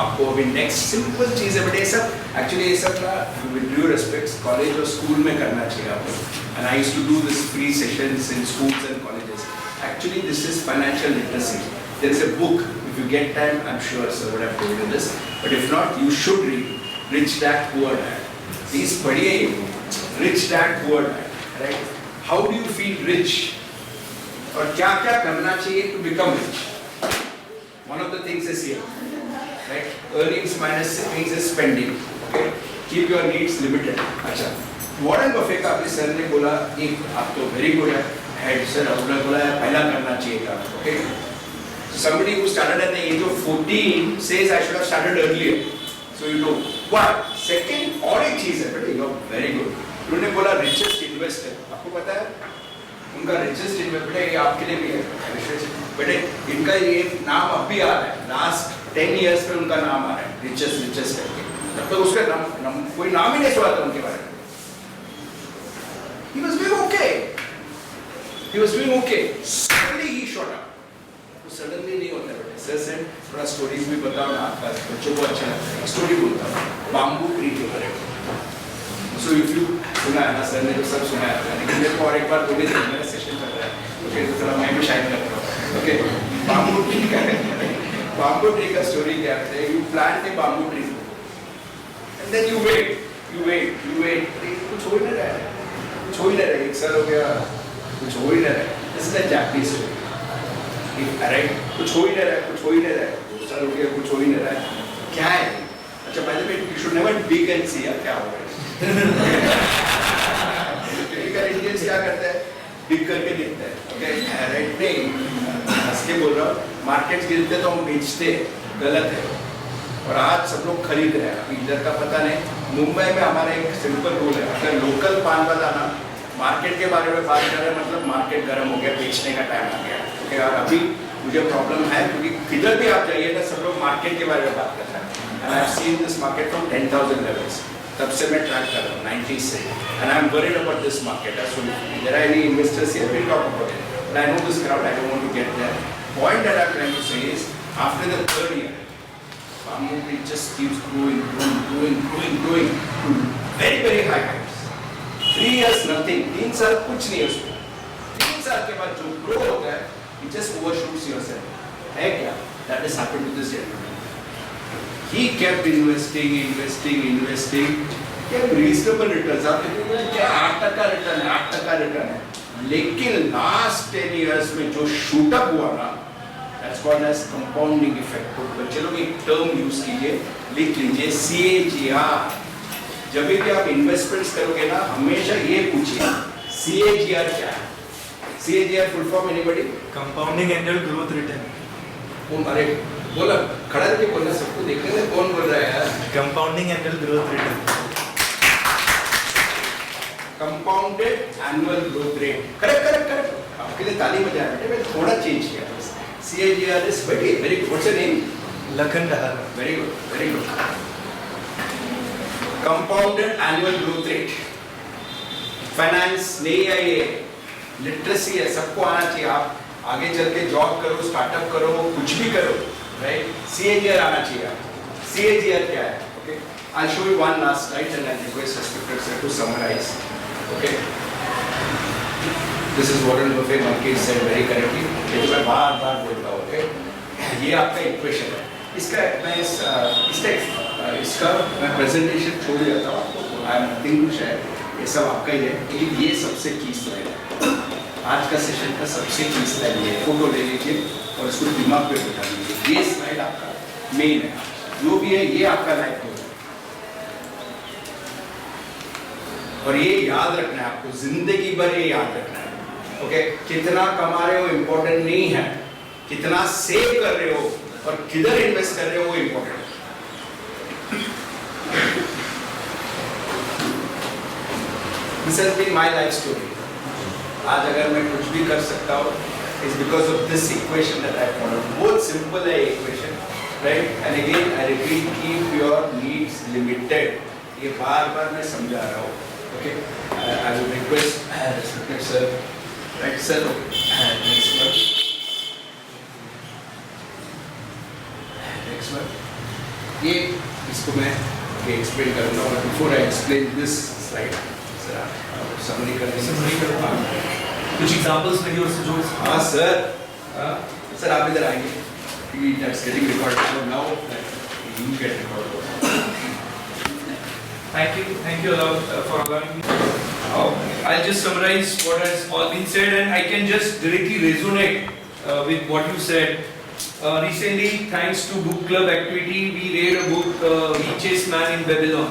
आपको अभी नेक्स्ट सिंपल चीज है, बट ये सब एक्चुअली ये सब ना विद ड्यू रिस्पेक्ट्स कॉलेज और स्कूल में करना चाहिए आपको. And I used to do this free sessions in schools and colleges. Actually this is financial literacy. There is a book, if you get time, I am sure sir would have told you this, but if not you should read rich dad poor dad. Please पढ़िए rich dad poor dad, right? How do you feel rich और क्या क्या करना चाहिए to become rich. One of the things is here, right? Earnings minus savings is spending. Okay? Keep your needs limited. अच्छा, Warren Buffett का अपने sir ने बोला एक आप तो वेरी गुड है हेड सर, आपने बोला है पहला करना चाहिए था. Okay? Somebody who started at the age of 14 says I should have started earlier. So you know why? Second और एक चीज है बेटे, you are very good. उन्होंने बोला richest investor. आपको पता है उनका richest investor बेटे, ये आपके लिए भी है बेटे. इनका ये नाम अब भी आ रहा है, लास्ट 10 years में उनका नाम आ रहा है रिचेस्ट करके. तब तक उसका नाम कोई नाम ही नहीं सुना था उनके बारे में. He was doing okay. He was doing okay. Suddenly he shot up. वो suddenly नहीं होता बेटे. सर से थोड़ा स्टोरीज भी बताओ ना, आपका बच्चों को अच्छा लगता है. स्टोरी बोलता हूँ बाम्बू ट्री के बारे में. So if you सुना है ना सर ने जो सब सुना है, लेकिन मेरे को और एक बार बोले थे मेरा सेशन चल रहा है. ओके, तो थोड़ा मैं भी शायद करता हूँ. ओके, बाम्बू ट्री का bamboo tree का story क्या है? You plant a bamboo tree and then you wait. कुछ हो ही नहीं रहा है. एक साल हो गया, कुछ हो ही नहीं रहा है. This is a Japanese story. Right? कुछ हो ही नहीं रहा है. 2 साल हो गया, कुछ हो ही नहीं रहा है. क्या है? अच्छा, by the way, you should never dig and see क्या हो रहा है. Typical Indians क्या करते हैं? dig करके देखते हैं. Okay? Right? नहीं. हंस के बोल रहा हूँ. मार्केट्स गिरते तो हम बेचते, गलत है. और आज सब लोग खरीद रहे हैं. अभी इधर का पता नहीं. मुंबई में हमारा एक सिंपल रूल है, अगर लोकल पान बताना मार्केट के बारे में बात कर रहे हैं, मतलब मार्केट गर्म हो गया, बेचने का टाइम आ गया. ओके, और अभी मुझे प्रॉब्लम है क्योंकि किधर भी आप जाइए ना सब लोग मार्केट के बारे में बात कर रहे हैं. And I have seen this market from 10,000 levels. तब से मैं ट्रैक कर रहा हूँ 90s से. And I am worried about this market. So there are any investors here, will talk about it. But I know this crowd, I don't want to get there. Point that I'm trying to say is, after the 3rd year, bamboo tree just keeps growing to very, very high heights. 3 years nothing, 3 साल कुछ नहीं है उसमें. 3 साल के बाद जो grow होता है, it just overshoots yourself. है क्या? That has happened to this gentleman. He kept investing. क्या reasonable returns? आप देखोगे क्या 8% रिटर्न है. लेकिन लास्ट 10 years में जो शूट अप हुआ ना, that's called as compounding effect. तो चलो एक टर्म यूज कीजिए, लिख लीजिए CAGR. जब भी आप इन्वेस्टमेंट्स करोगे ना, हमेशा ये पूछिए CAGR क्या है. CAGR full form anybody? Compounding annual growth return. कौन? अरे बोला, खड़ा करके बोलना, सबको देखने में कौन बोल रहा है यार. Compounding annual growth return. Compounded annual growth rate. Correct. आपके लिए ताली बजा रहे हैं. मैं थोड़ा चेंज किया. CAGR is very good. What's your name? Lakhan रहा. Very good. Compounded annual growth rate. Finance नहीं है ये, लिटरेसी है, सबको आना चाहिए. आप आगे चल के जॉब करो, स्टार्टअप करो, कुछ भी करो, राइट? CAGR आना चाहिए आपको. CAGR क्या है? Okay, I'll show you one last slide and I'll request respected sir to summarize. Okay. This is Warren Buffett monkey said very correctly. ये मैं बार बोलता हूँ. Okay, ये आपका इक्वेशन है. इसका मैं प्रेजेंटेशन छोड़ जाता हूँ आपको. I am nothing to share. ये सब आपका ही है. लेकिन ये सबसे की स्लाइड है. आज का सेशन का सबसे की स्लाइड ये. फोटो ले लीजिए और इसको दिमाग पे बिठा लीजिए. ये स्लाइड आपका मेन है. जो भी है ये आपका लाइफ गोल है. और ये याद रखना है आपको, जिंदगी भर ये याद रखना है. ओके, कितना कमा रहे हो इम्पोर्टेंट नहीं है, कितना सेव कर रहे हो और किधर इन्वेस्ट कर रहे हो वो इम्पोर्टेंट है। This has been my life story. आज अगर मैं कुछ भी कर सकता हूँ is because of this equation that I followed. बहुत simple है equation, right? And again I repeat, keep your needs limited. ये बार-बार मैं समझा रहा हूँ. Okay? I would request respected sir, right sir? Next one. Next one. ये इसको मैं explain करूँगा, but before I explain this slide, sir आप summary कर देंगे. कुछ एग्जांपल्स लगे उससे जो हाँ सर, सर आप इधर आएंगे. That's getting recorded so now that you get recorded. Thank you for allowing me. I'll just summarize what has all been said, and I can just directly resonate with what you said. Recently, thanks to book club activity, we read a book, Richest Man in Babylon.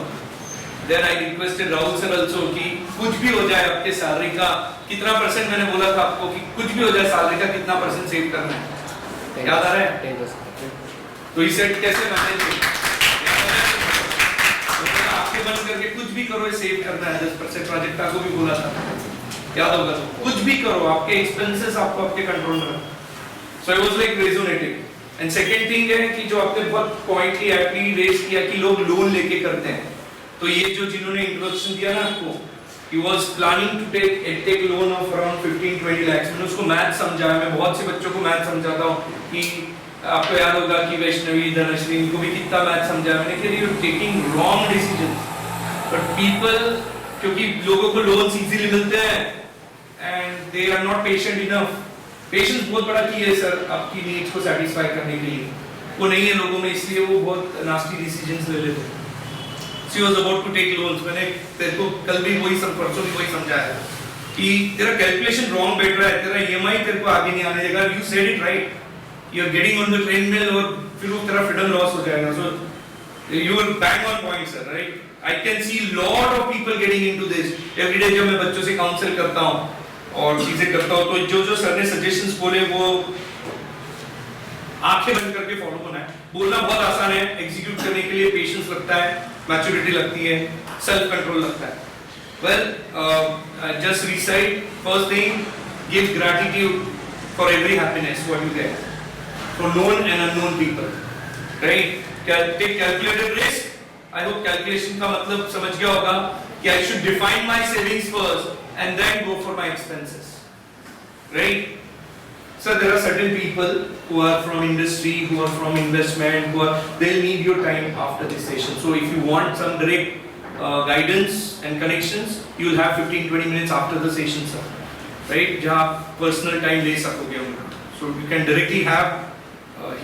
Then I requested Rahul sir also कि कुछ भी हो जाए आपके salary का कितना percent, मैंने बोला था आपको कि कुछ भी हो जाए सैलरी का कितना परसेंट सेव करना है, याद आ रहा है? तो he said कैसे मैनेज आपके बंद करके कुछ भी करो सेव करना है 10%, प्रोजेक्ट को भी बोला था, याद होगा? तो कुछ भी करो, आपके एक्सपेंसेस आपको आपके कंट्रोल में रखो. So I was like resonating. And second thing है कि जो आपने बहुत पॉइंटली एप्टली रेज किया कि लोग लोन लेके करते हैं. तो ये जो जिन्होंने इंट्रोडक्शन दिया ना आपको, he was planning to take loan of around 15-20 lakhs. मैंने उसको मैथ समझाया, मैं बहुत से बच्चों को मैथ समझाता हूँ कि आपको याद होगा कि वैष्णवी, धनश्री, इनको भी कितना मैथ समझाया मैंने कि you're taking wrong decisions. But people, क्योंकि लोगों को लोन्स इजीली मिलते हैं and they are not patient enough. Patience बहुत बड़ा की है सर आपकी नीड्स को सेटिस्फाई करने के लिए, वो नहीं है लोगों में, इसलिए वो बहुत नास्टी डिसीजंस ले लेते हैं. She was about to take loans. मैंने तेरे को कल भी वही परसों भी वही समझाया कि तेरा कैलकुलेशन रॉन्ग बैठ रहा है, तेरा EMI तेरे को आगे नहीं आने देगा. You said it right. You are getting on the treadmill और फिर वो तेरा freedom loss हो जाएगा. So you are bang on point sir, right? I can see lot of people getting into this. Every day जब मैं बच्चों से काउंसिल करता हूँ और चीजें करता हूँ, तो जो सर ने सजेशंस बोले वो आंखें बंद करके फॉलो होना है. बोलना बहुत आसान है, एग्जीक्यूट करने के लिए पेशेंस लगता है, मैच्योरिटी लगती है, सेल्फ कंट्रोल लगता है. Well, just recite first thing, give gratitude for every happiness what you get for known and unknown people, right? Take calculated risk. I hope calculation का मतलब समझ गया होगा कि I should define my savings first and then go for my expenses, right? So there are certain people who are from industry, who are from investment, they'll need your time after this session. So if you want some direct guidance and connections, you will have 15-20 minutes after the session, sir, right? जहाँ personal time ले सकोगे उनका. So you can directly have.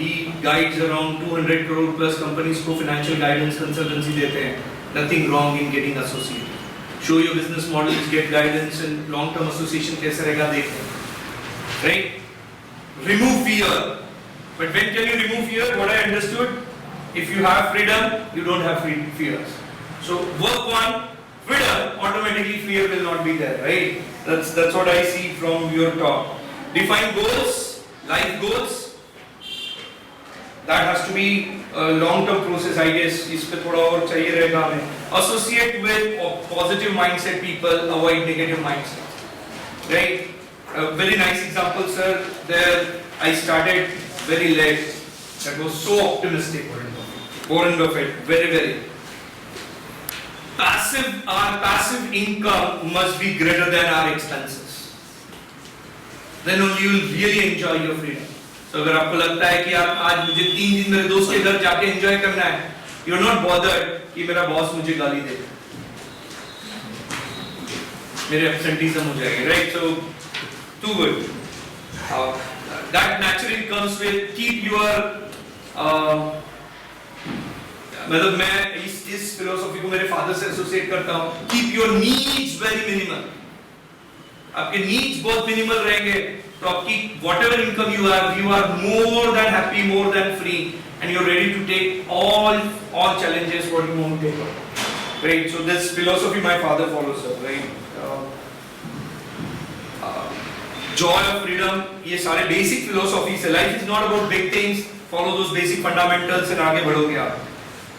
He guides around 200 crore plus companies को financial guidance consultancy देते हैं. Nothing wrong in getting associated. Show your business models, get guidance, and long-term association कैसे रहेगा देखें, right? Remove fear. But when can you remove fear? What I understood, if you have freedom, you don't have fears. So work on freedom, automatically fear will not be there, right? That's what I see from your talk. Define goals, life goals. That has to be a long-term process, I guess. इस पे थोड़ा और चाहिए रहेगा हमें. Associate with positive mindset people, avoid negative mindset. Right? A very nice example, sir. There I started very late. That was so optimistic. Warren Buffett, very. Our passive income must be greater than our expenses. Then only you will really enjoy your freedom. तो अगर आपको लगता है कि आप आज मुझे 3 दिन मेरे दोस्त के घर जाके एंजॉय करना है, यू आर नॉट बॉदर्ड कि मेरा बॉस मुझे गाली दे, मेरे एब्सेंटीज्म हो जाएगी, right? So too good. That naturally comes with keep your मतलब मैं इस फिलोसॉफी को मेरे फादर से एसोसिएट करता हूँ. Keep your needs very minimal. आपके नीड्स बहुत मिनिमल रहेंगे तो आपकी whatever income you have, you are more than happy, more than free, and you are ready to take all challenges what you want to take on, right? So this philosophy my father follows, sir, right? Joy of freedom, ये सारे basic philosophies है. Life is not about big things, follow those basic fundamentals and आगे बढ़ोगे आप.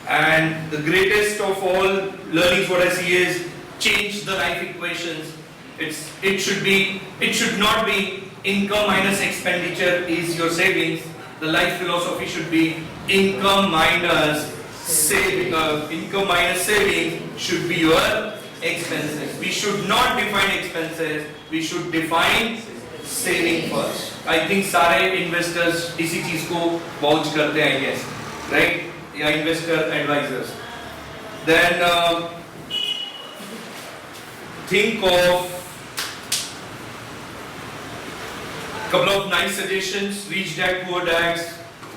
And the greatest of all learnings what I see is change the life equations. It should not be income minus expenditure is your savings. The life philosophy should be income minus saving should be your expenses. We should not define expenses. We should define saving first. I think सारे investors इसी चीज को vouch करते हैं, I guess, right? या investor advisors. Then think of couple of nice suggestions. Rich dad, poor dads.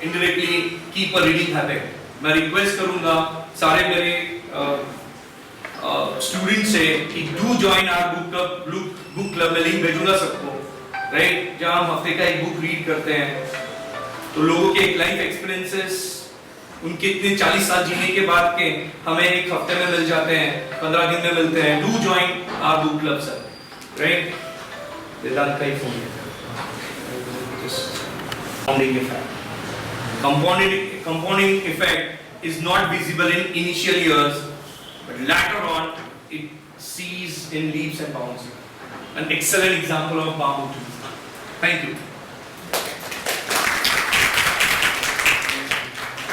Indirectly keep a reading habit. मैं request करूँगा सारे मेरे students से कि do join our book club में link भेजूँगा सबको, right? जहाँ हम हफ्ते का एक book read करते हैं, तो लोगों के life experiences उनके इतने 40 साल जीने के बाद के हमें एक हफ्ते में मिल जाते हैं, 15 दिन में मिलते हैं. Do join our book club sir, right? वेदांत का ही फोन है. Compounding effect. Compounding effect is not visible in initial years, but later on it sees in leaps and bounds. An excellent example of bamboo trees. Thank you.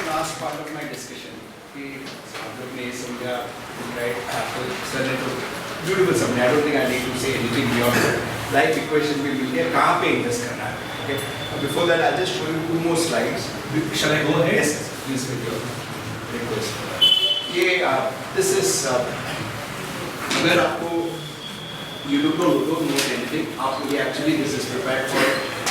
Last part of my discussion कि आप लोग ने समझा, right? आपको sir ने तो beautiful समझा. I don't think I need to say anything beyond that. Life equation भी मिल गया, कहाँ पे invest करना है? Okay. Before that, I'll just show you 2 more slides. Shall I go ahead? Yes, please with your request. ये this is अगर आपको you don't know anything, आप ये actually this is prepared for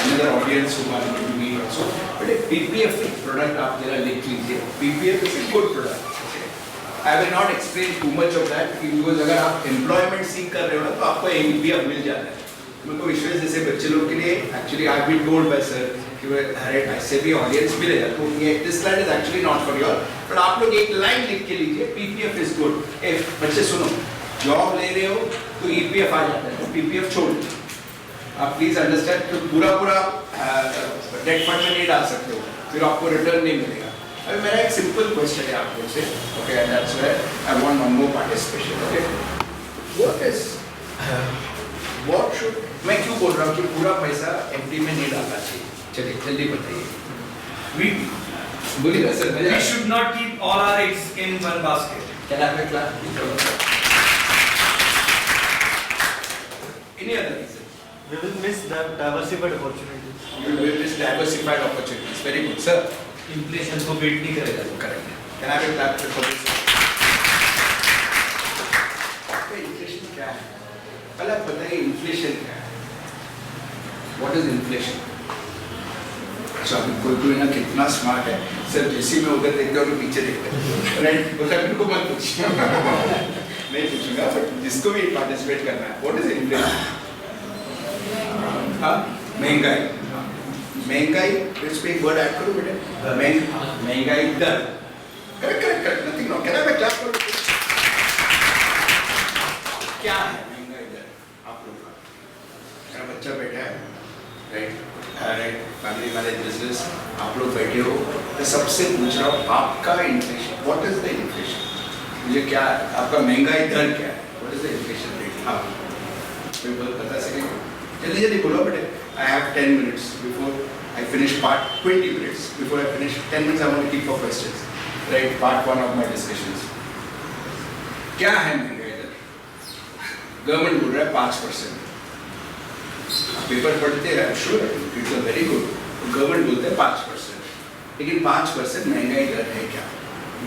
another audience who are going to meet also. But a PPF product आप जरा लिख लीजिए. PPF is a good product. Okay. I will not explain too much of that because अगर आप employment seek कर रहे हो ना तो आपको PPF मिल जाता है. मेरे को विश्वास जैसे बच्चे लोग के लिए actually I have been told by sir कि अरे ऐसे भी ऑडियंस मिलेगा तो ये this slide is actually not for your but आप लोग एक लाइन लिख के लीजिए पीपीएफ इज गुड. बच्चे सुनो, जॉब ले रहे हो तो ईपीएफ आ जाता है तो पीपीएफ छोड़ दो. आप प्लीज अंडरस्टैंड तो पूरा डेट फंड में नहीं डाल सकते हो, फिर आपको रिटर्न नहीं मिलेगा. अभी मेरा एक सिंपल क्वेश्चन है आप लोग से. Okay, that's where I want one more participation. Okay, what should, मैं क्यों बोल रहा हूँ कि पूरा पैसा एफडी में नहीं डालना चाहिए? चलिए जल्दी बताइए. बोलिए sir. We should not keep all our eggs in one basket. Can I have a clap? Any other reason? We will miss the diversified opportunities. You will miss diversified opportunities. Very good, sir. Inflation को beat नहीं करेगा. Correct. Can I have a clap for this? Inflation क्या है? पहले आप बताइए inflation क्या है? What is inflation? अच्छा, अभी कोई ना कितना स्मार्ट है सर, जैसे मैं उधर देखता हूँ पीछे देखता हूँ, राइट? बोलता है मेरे को मत पूछिए. मैं पूछूंगा बट जिसको भी पार्टिसिपेट करना है. What is inflation? हाँ, महंगाई. महंगाई इस पे एक वर्ड ऐड करो बेटे. महंगाई दर. Correct. Nothing wrong. Can I clap करो? क्या है महंगाई दर आप लोग का? मेरा बच्चा बैठा है, राइट? फैमिली मैनेज बिजनेस, आप लोग बैठे हो, मैं सबसे पूछ रहा हूँ आपका inflation. What is the inflation? मुझे क्या आपका महंगाई दर क्या है? What is the inflation rate? आप कोई बता सकेंगे? जल्दी बोलो बेटे. I have 10 minutes before I finish part. 20 minutes before I finish. 10 minutes I want to keep for questions, right? Part 1 of my discussions. क्या है महंगाई दर? गवर्नमेंट बोल रहा है 5%. पेपर पढ़ते हैं, sure it's a very good. Government बोलते हैं 5%, लेकिन 5% महंगाई दर है क्या?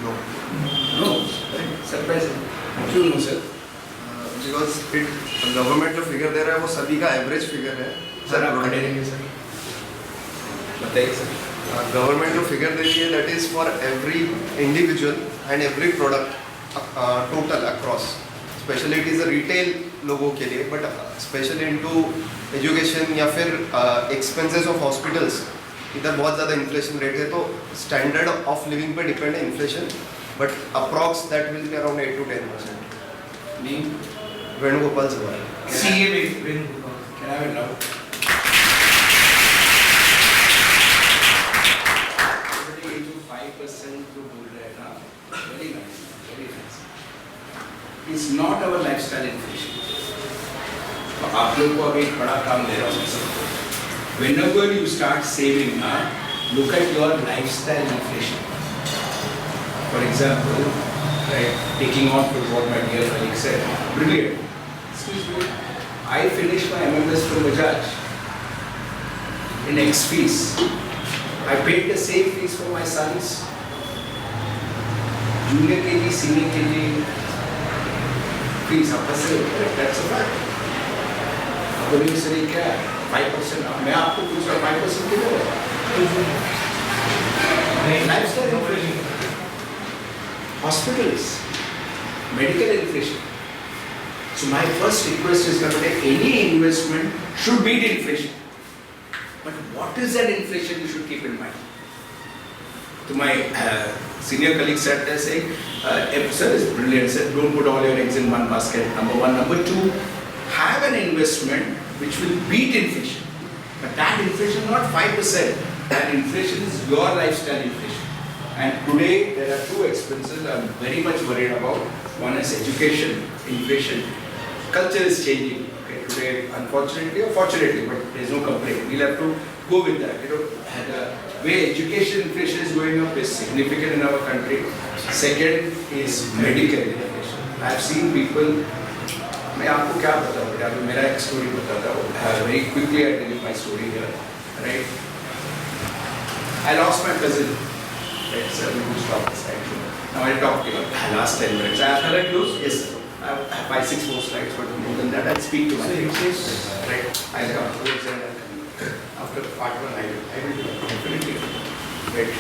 नो. सरप्राइज. क्यों no sir? Because it government जो फिगर दे रहा है वो सभी का एवरेज फिगर है. सर आप खड़े रहेंगे सर, बताइए सर. गवर्नमेंट जो फिगर दे रही है that is for every individual and every product total across. Specially it is a retail लोगों के लिए, बट स्पेशली इनटू एजुकेशन या फिर एक्सपेंसेस ऑफ हॉस्पिटल्स, इधर बहुत ज़्यादा इन्फ्लेशन रेट है. तो स्टैंडर्ड ऑफ लिविंग पे डिपेंड है inflation, but approx that will be around 8 to 10%. Venugopal सवाल. CA Venugopal. Can I have it now? is not our lifestyle inflation. तो आप लोग को अभी एक बड़ा काम दे रहा हूँ सबको. Whenever you start saving, look at your lifestyle inflation. For example, right, taking on to what my dear colleague said, brilliant. Excuse me, I finished my MMS from Bajaj in X fees. I paid the same fees for my sons. Junior KG, senior KG, fees आपका से that's a fact. अब बोलिए sir ये क्या है? 5%. मैं आपको पूछ रहा 5% किधर है? Lifestyle inflation. Hospitals, medical inflation. So my first request is that any investment should beat inflation. But what is that inflation you should keep in mind? To my senior colleague said this, saying, sir is brilliant, sir, don't put all your eggs in one basket, number one. Number two, have an investment which will beat inflation. But that inflation is not 5%. That inflation is your lifestyle inflation. And today there are two expenses I'm very much worried about. One is education, inflation. Culture is changing. Okay, today, unfortunately or fortunately, but there is no complaint. We'll have to go with that. You know, the way education inflation is going up is significant in our country. Second is medical inflation. I've seen people. मैं आपको क्या बताऊँ? अभी मेरा एक story बताता हूँ. Very quickly I tell you my story here. Right? I lost my cousin. Right, sir, we will stop this actually. Now I'll talk to you last 10 minutes. Shall I close? Yes, sir. I have 5-6 more slides, but more than that, I'll speak to my patients. Right. I'll come towards the end. After part 1, I will do that. Definitely. Right.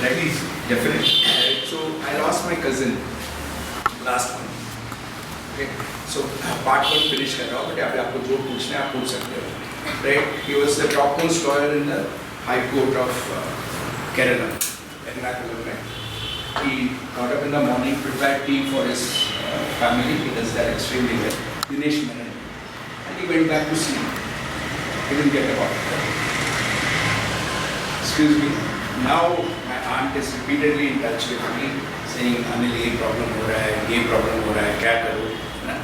That is definitely. So I lost my cousin last month. Okay. So part 1 finished कर रहा हूँ, but अभी आपको जो पूछना है आप पूछ सकते हो. Right. He was the topmost lawyer in the High Court of Kerala. He got up in the morning, prepared tea for his family. He does that extremely well. Dinesh Menon. And he went back to sleep. He didn't get about it. Excuse me. Now my aunt is repeatedly in touch with me, saying, Anil, ये problem हो रहा है, ये problem हो रहा है, क्या करूँ?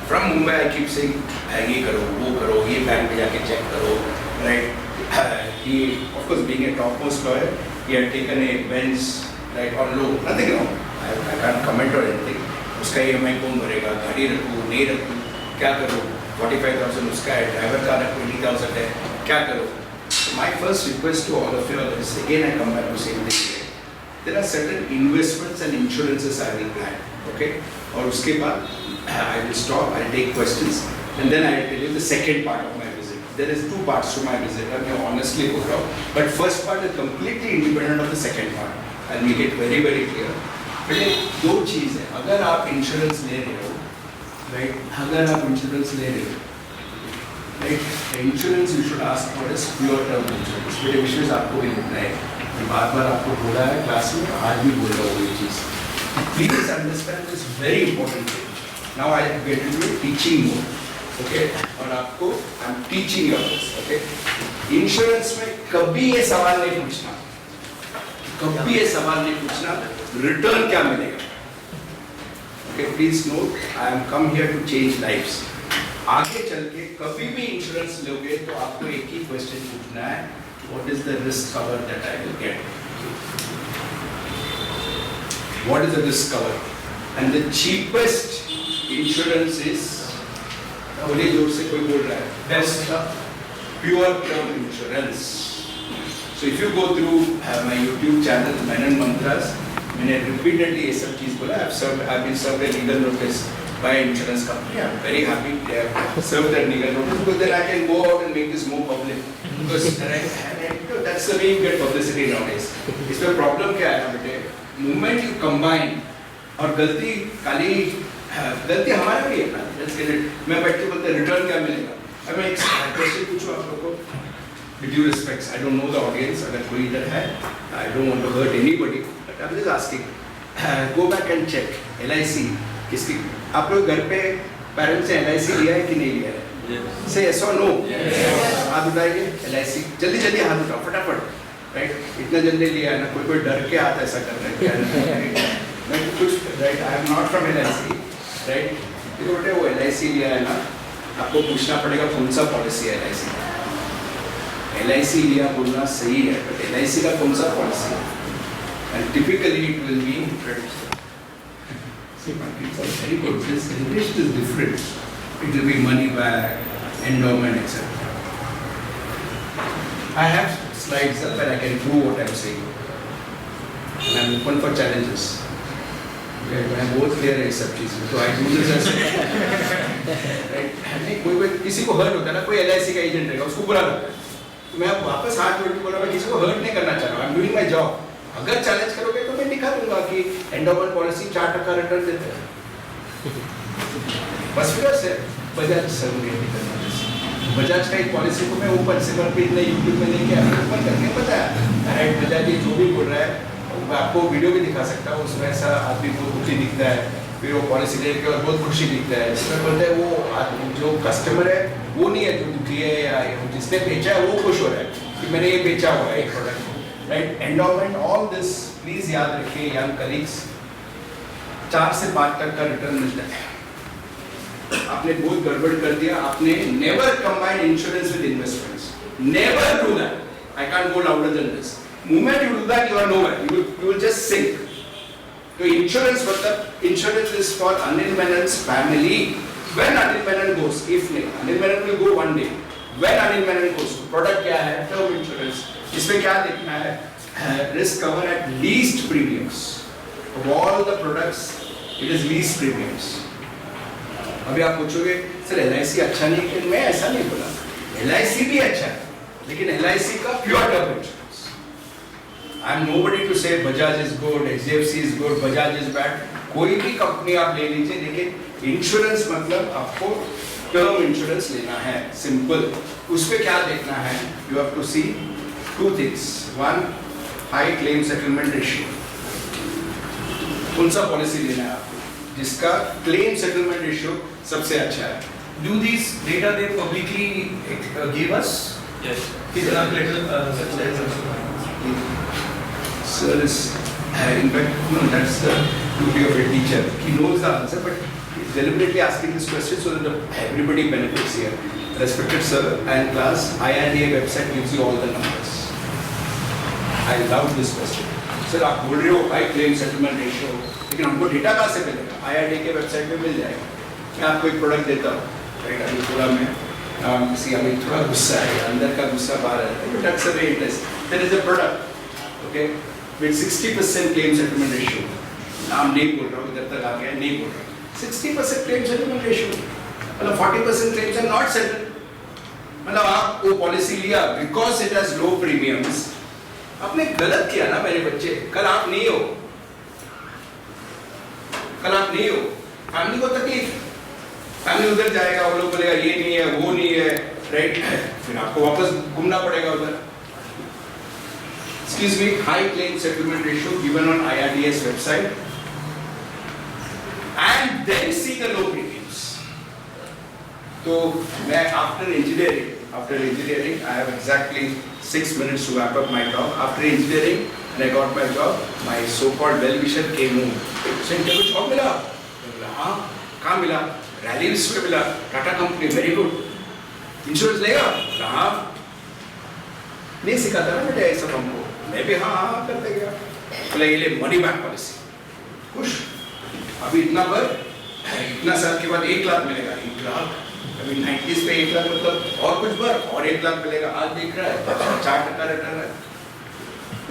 From Mumbai, I keep saying, ये करो, वो करो, ये बैंक पे जाके check करो, right? He, of course, being a topmost lawyer, he had taken a Benz, right, on loan. Nothing wrong. I can't comment on anything. उसका EMI कौन भरेगा? गाड़ी रखूँ, नहीं रखूँ, क्या करूँ? 45,000 उसका है, driver का 20,000 है, क्या करूँ? My first request to all of you is, again I come back to same thing. There are certain investments and insurances I will plan, okay? और उसके बाद I will stop, I will take questions, and then I will tell you the second part of my visit. There is two parts to my visit, मैं honestly बोल रहा हूँ. But first part is completely independent of the second part. I'll make it very very clear. पहले दो चीज़ है. अगर आप insurance ले रहे हो, right? अगर आप insurance ले रहे हो, right? The insurance you should ask for is pure term insurance. मेरे विशेष आपको भी लिखना है. बार-बार आपको बोला है क्लास में, आज भी बोल रहा हूँ ये चीज़. Please understand this very important thing. Now I get into teaching mode. Okay? और आपको I'm teaching you this. Okay? Insurance में कभी ये सवाल नहीं पूछना. कभी ये सवाल नहीं पूछना. Return क्या मिलेगा? Okay? Please note, I am come here to change lives. आगे चल के कभी भी इंश्योरेंस लोगे तो आपको एक ही क्वेश्चन पूछना है. What is the risk cover that I will get? What is the risk cover? And the cheapest insurance is, बोलिए जोर से कोई बोल रहा है, best pure term insurance. So if you go through my YouTube channel Menon Mantras, मैंने repeatedly ये सब चीज बोला. I've been served a legal notice by an insurance company. I'm very happy they have served that legal notice because then I can go out and make this more public. Because that's the way you get publicity nowadays. इसमें problem क्या है ना बेटे? Moment you combine और गलती खाली गलती हमारा भी है ना. Let's get it. मैं बैठ के बोलते रिटर्न क्या मिलेगा? अब मैं एक क्वेश्चन पूछूं आप लोगों को. With due respects, I don't know the audience. अगर कोई इधर है, I don't want to hurt anybody. But I'm just asking. Go back and check. LIC किसकी? आप लोग घर पे पेरेंट्स से LIC लिया है कि नहीं लिया है? Say yes or no. हाथ उठाइए. LIC जल्दी जल्दी हाथ उठाओ फटाफट. Right? इतना जल्दी लिया है ना कोई डर के हाथ ऐसा कर रहा है क्या? मैं कुछ right? I am not from LIC. Right? देखो बेटे वो LIC लिया है ना, आपको पूछना पड़ेगा कौन सा पॉलिसी है LIC का। LIC लिया बोलना सही है, बट LIC का कौन सा पॉलिसी है? And typically it will be see, my kids are very good. This English is different. It will be money back, endowment, etc. I have slides up and I can prove what I'm saying. And I'm open for challenges. Okay, I'm both clear है सब चीज़ में, तो I do this as right. नहीं कोई किसी को hurt होता है ना, कोई LIC का एजेंट रहेगा, उसको बुरा लगता है। तो मैं वापस हाथ जोड़ के बोला मैं किसी को हर्ट नहीं करना चाह रहा हूँ। I'm doing my job. अगर चैलेंज करोगे तो मैं दिखा दूंगा कि एंडोमेंट पॉलिसी 4% रिटर्न देते हैं। बस फिर से बजाज सर्विस बजाज का एक पॉलिसी को मैं ऊपर से पर इतने यूट्यूब में लेके ऊपर करके बताया राइट। बजाज ये जो भी बोल रहा है मैं आपको वीडियो भी दिखा सकता हूँ, उसमें ऐसा आदमी बहुत दुखी दिखता है, फिर वो पॉलिसी लेके और बहुत खुशी दिखता है। इसमें बोलते हैं वो आदमी जो कस्टमर है वो नहीं है जो दुखी है, या जिसने बेचा है वो खुश हो रहा है कि मैंने ये बेचा हुआ है एक product. Right, endowment, all this please याद रखिए यंग कलीग्स, 4 से 5% का रिटर्न मिलता है। आपने बहुत गड़बड़ कर दिया, आपने never combine insurance with investments, never do that. I can't go louder than this. Moment you do that you are nowhere, you will just sink. तो इंश्योरेंस मतलब insurance is for Anil Menon's family. When Anil Menon goes, if नहीं, Anil Menon will go one day. When Anil Menon goes, product क्या है? Term insurance. इसमें क्या देखना है? Risk cover at least premiums. Of all the products, it is least premiums. अभी आप पूछोगे सर LIC अच्छा नहीं है, मैं ऐसा नहीं बोला, LIC भी अच्छा है, लेकिन LIC का pure term insurance. I am nobody to say Bajaj is good, HDFC is good, Bajaj is bad. कोई भी कंपनी आप ले लीजिए, लेकिन इंश्योरेंस मतलब आपको टर्म इंश्योरेंस लेना है, सिंपल। उसपे क्या देखना है? You have to see 2 things. 1, high claim settlement ratio. कौन सा पॉलिसी लेना है आपको जिसका क्लेम सेटलमेंट रेशियो सबसे अच्छा है? Do these data they publicly give us? Yes. कितना Sir is, in fact, no, that's the duty of a teacher. He knows the answer, but he's deliberately asking this question so that everybody benefits here. Respected sir and class, IRDA website gives you all the numbers. I love this question. Sir, आप बोल रहे हो high claim settlement ratio, लेकिन हमको data कहाँ से मिलेगा? IRDA के वेबसाइट पे मिल जाएगा। मैं आपको एक प्रोडक्ट देता हूँ, राइट? अभी थोड़ा मैं किसी अभी थोड़ा गुस्सा है, अंदर का गुस्सा बाहर है, but that's a very interesting. There is a product, okay, with 60% claim settlement ratio. नाम नहीं बोल रहा हूँ, इधर तक आ गया, नहीं बोल रहा हूँ। 60% claim settlement ratio, मतलब 40% claims are not settled। मतलब आप वो पॉलिसी लिया because it has low premiums, आपने गलत किया ना मेरे बच्चे। कल आप नहीं हो, कल आप नहीं हो, फैमिली को तकलीफ, फैमिली उधर जाएगा, वो लोग बोलेगा ये नहीं है, वो नहीं है, राइट? फिर आपको वापस घूमना पड़ेगा उधर। Excuse me, high claim settlement ratio given on IRDA's website, and then see the low premiums. So, after engineering, I have exactly 6 minutes to wrap up my talk. After engineering, and I got my job, my so-called well-wisher came home. Said, "तेरे को job मिला?" मैं बोला, "हाँ, कहाँ मिला?" "Rallies में मिला, Tata company, very good. Insurance लेगा?" बोला, "हाँ." नहीं सिखाता ना बेटा ऐसा हमको, मैं भी हाँ करते गया। बोला ये ले मनी बैक पॉलिसी, खुश। अभी इतना भर, इतना साल के बाद 1 लाख मिलेगा। 1 लाख, अभी 90s पे 1 लाख मतलब और कुछ भर और 1 लाख मिलेगा। आज देख रहा है 4% रिटर्न है।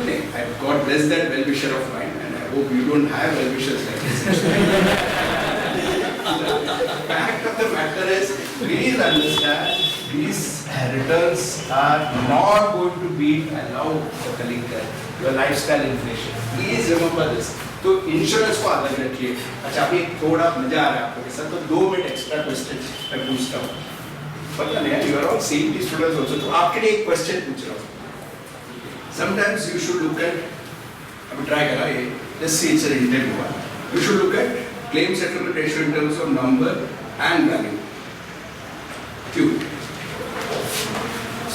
नहीं, I God bless that well-wisher of mine, and I hope you don't have well-wishers like this. The fact of the matter is, please understand, these returns are not going to beat, allow the colleague there, your lifestyle inflation. Please remember this. तो insurance को अलग रखिए। अच्छा, अभी थोड़ा मजा आ रहा है आपको के साथ, तो 2 मिनट एक्स्ट्रा क्वेश्चन मैं पूछता हूँ। पता नहीं, you are all seeing these students also, तो आपके लिए एक क्वेश्चन पूछ रहा हूँ। Sometimes you should look at, अभी ट्राई करा ये, let's see it's an intent one. You should look at claim settlement ratio in terms of number and value. क्यों?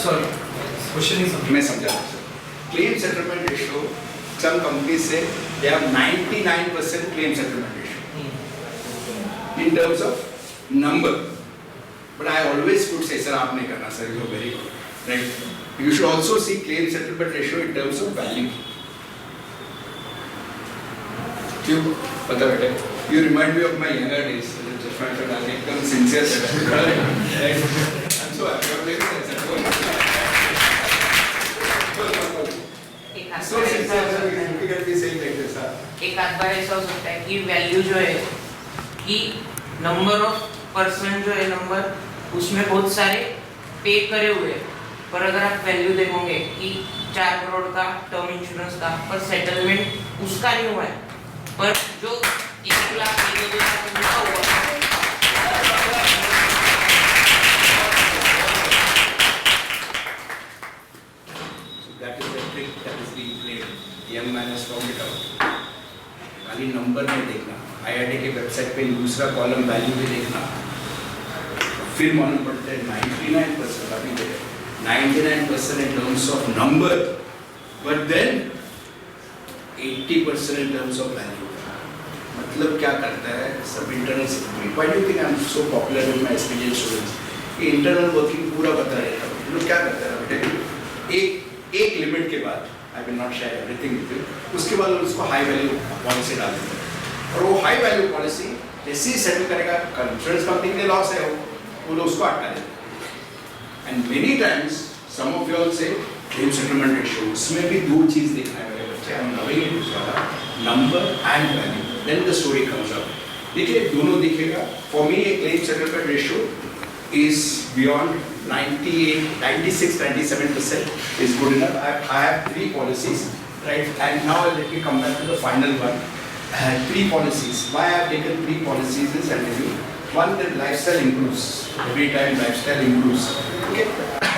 Sorry, question is मैं समझा रहा हूँ। Claim settlement ratio, some companies say they have 99% claim settlement ratio. in terms of number. But I always would say, sir, aap nahi karna, sir, you are very good. Right? You should also see claim settlement ratio in terms of value. You remind me of my younger days. Just my friend, I'll become sincere. I'm so happy. I'm very sincere. So sincere, sir. He's looking at me saying like this. एक आध बार ऐसा हो सकता है कि value जो है कि नंबर ऑफ पर्सन जो है नंबर उसमें बहुत सारे पे करे हुए हैं, पर अगर आप वैल्यू देखोगे कि 4 करोड़ का टर्म इंश्योरेंस का पर सेटलमेंट उसका नहीं हुआ है, पर जो 1 लाख 2 लाख उनका हुआ है। That is the trick that is being played. Young man has found it out. खाली नंबर में देखना, IIT के वेबसाइट पे दूसरा कॉलम वैल्यू भी देखना, फिर मालूम पड़ता है 99% अभी देखो 99% in terms of number, but then 80% in terms of value. मतलब क्या करता है सब internal secretary. Why do you think I am so popular with my experience students? ये इंटरनल वर्किंग पूरा बता रहता है. लोग क्या करते हैं बेटे, एक लिमिट के बाद I will not share everything with you. उसके बाद उसको हाई वैल्यू पॉलिसी डाल देते हैं और वो हाई वैल्यू पॉलिसी जैसे ही सेटल करेगा इंश्योरेंस कंपनी के लिए लॉस है वो लोग उसको अटका देते हैं. And many times some of you all से क्लेम सेटलमेंट रेशियो उसमें भी दो चीज देखना है मेरे बच्चे. आई एम लविंग इट वाला number and value, then the story comes up. देखिए दोनों दिखेगा. For me a claim settlement ratio is beyond 98, 96, 97% is good enough. I have 3 policies, right? And now let me come back to the final one. 3 policies. Why I have taken 3 policies is, I'll tell you. One, that lifestyle improves. Every time lifestyle improves. Okay?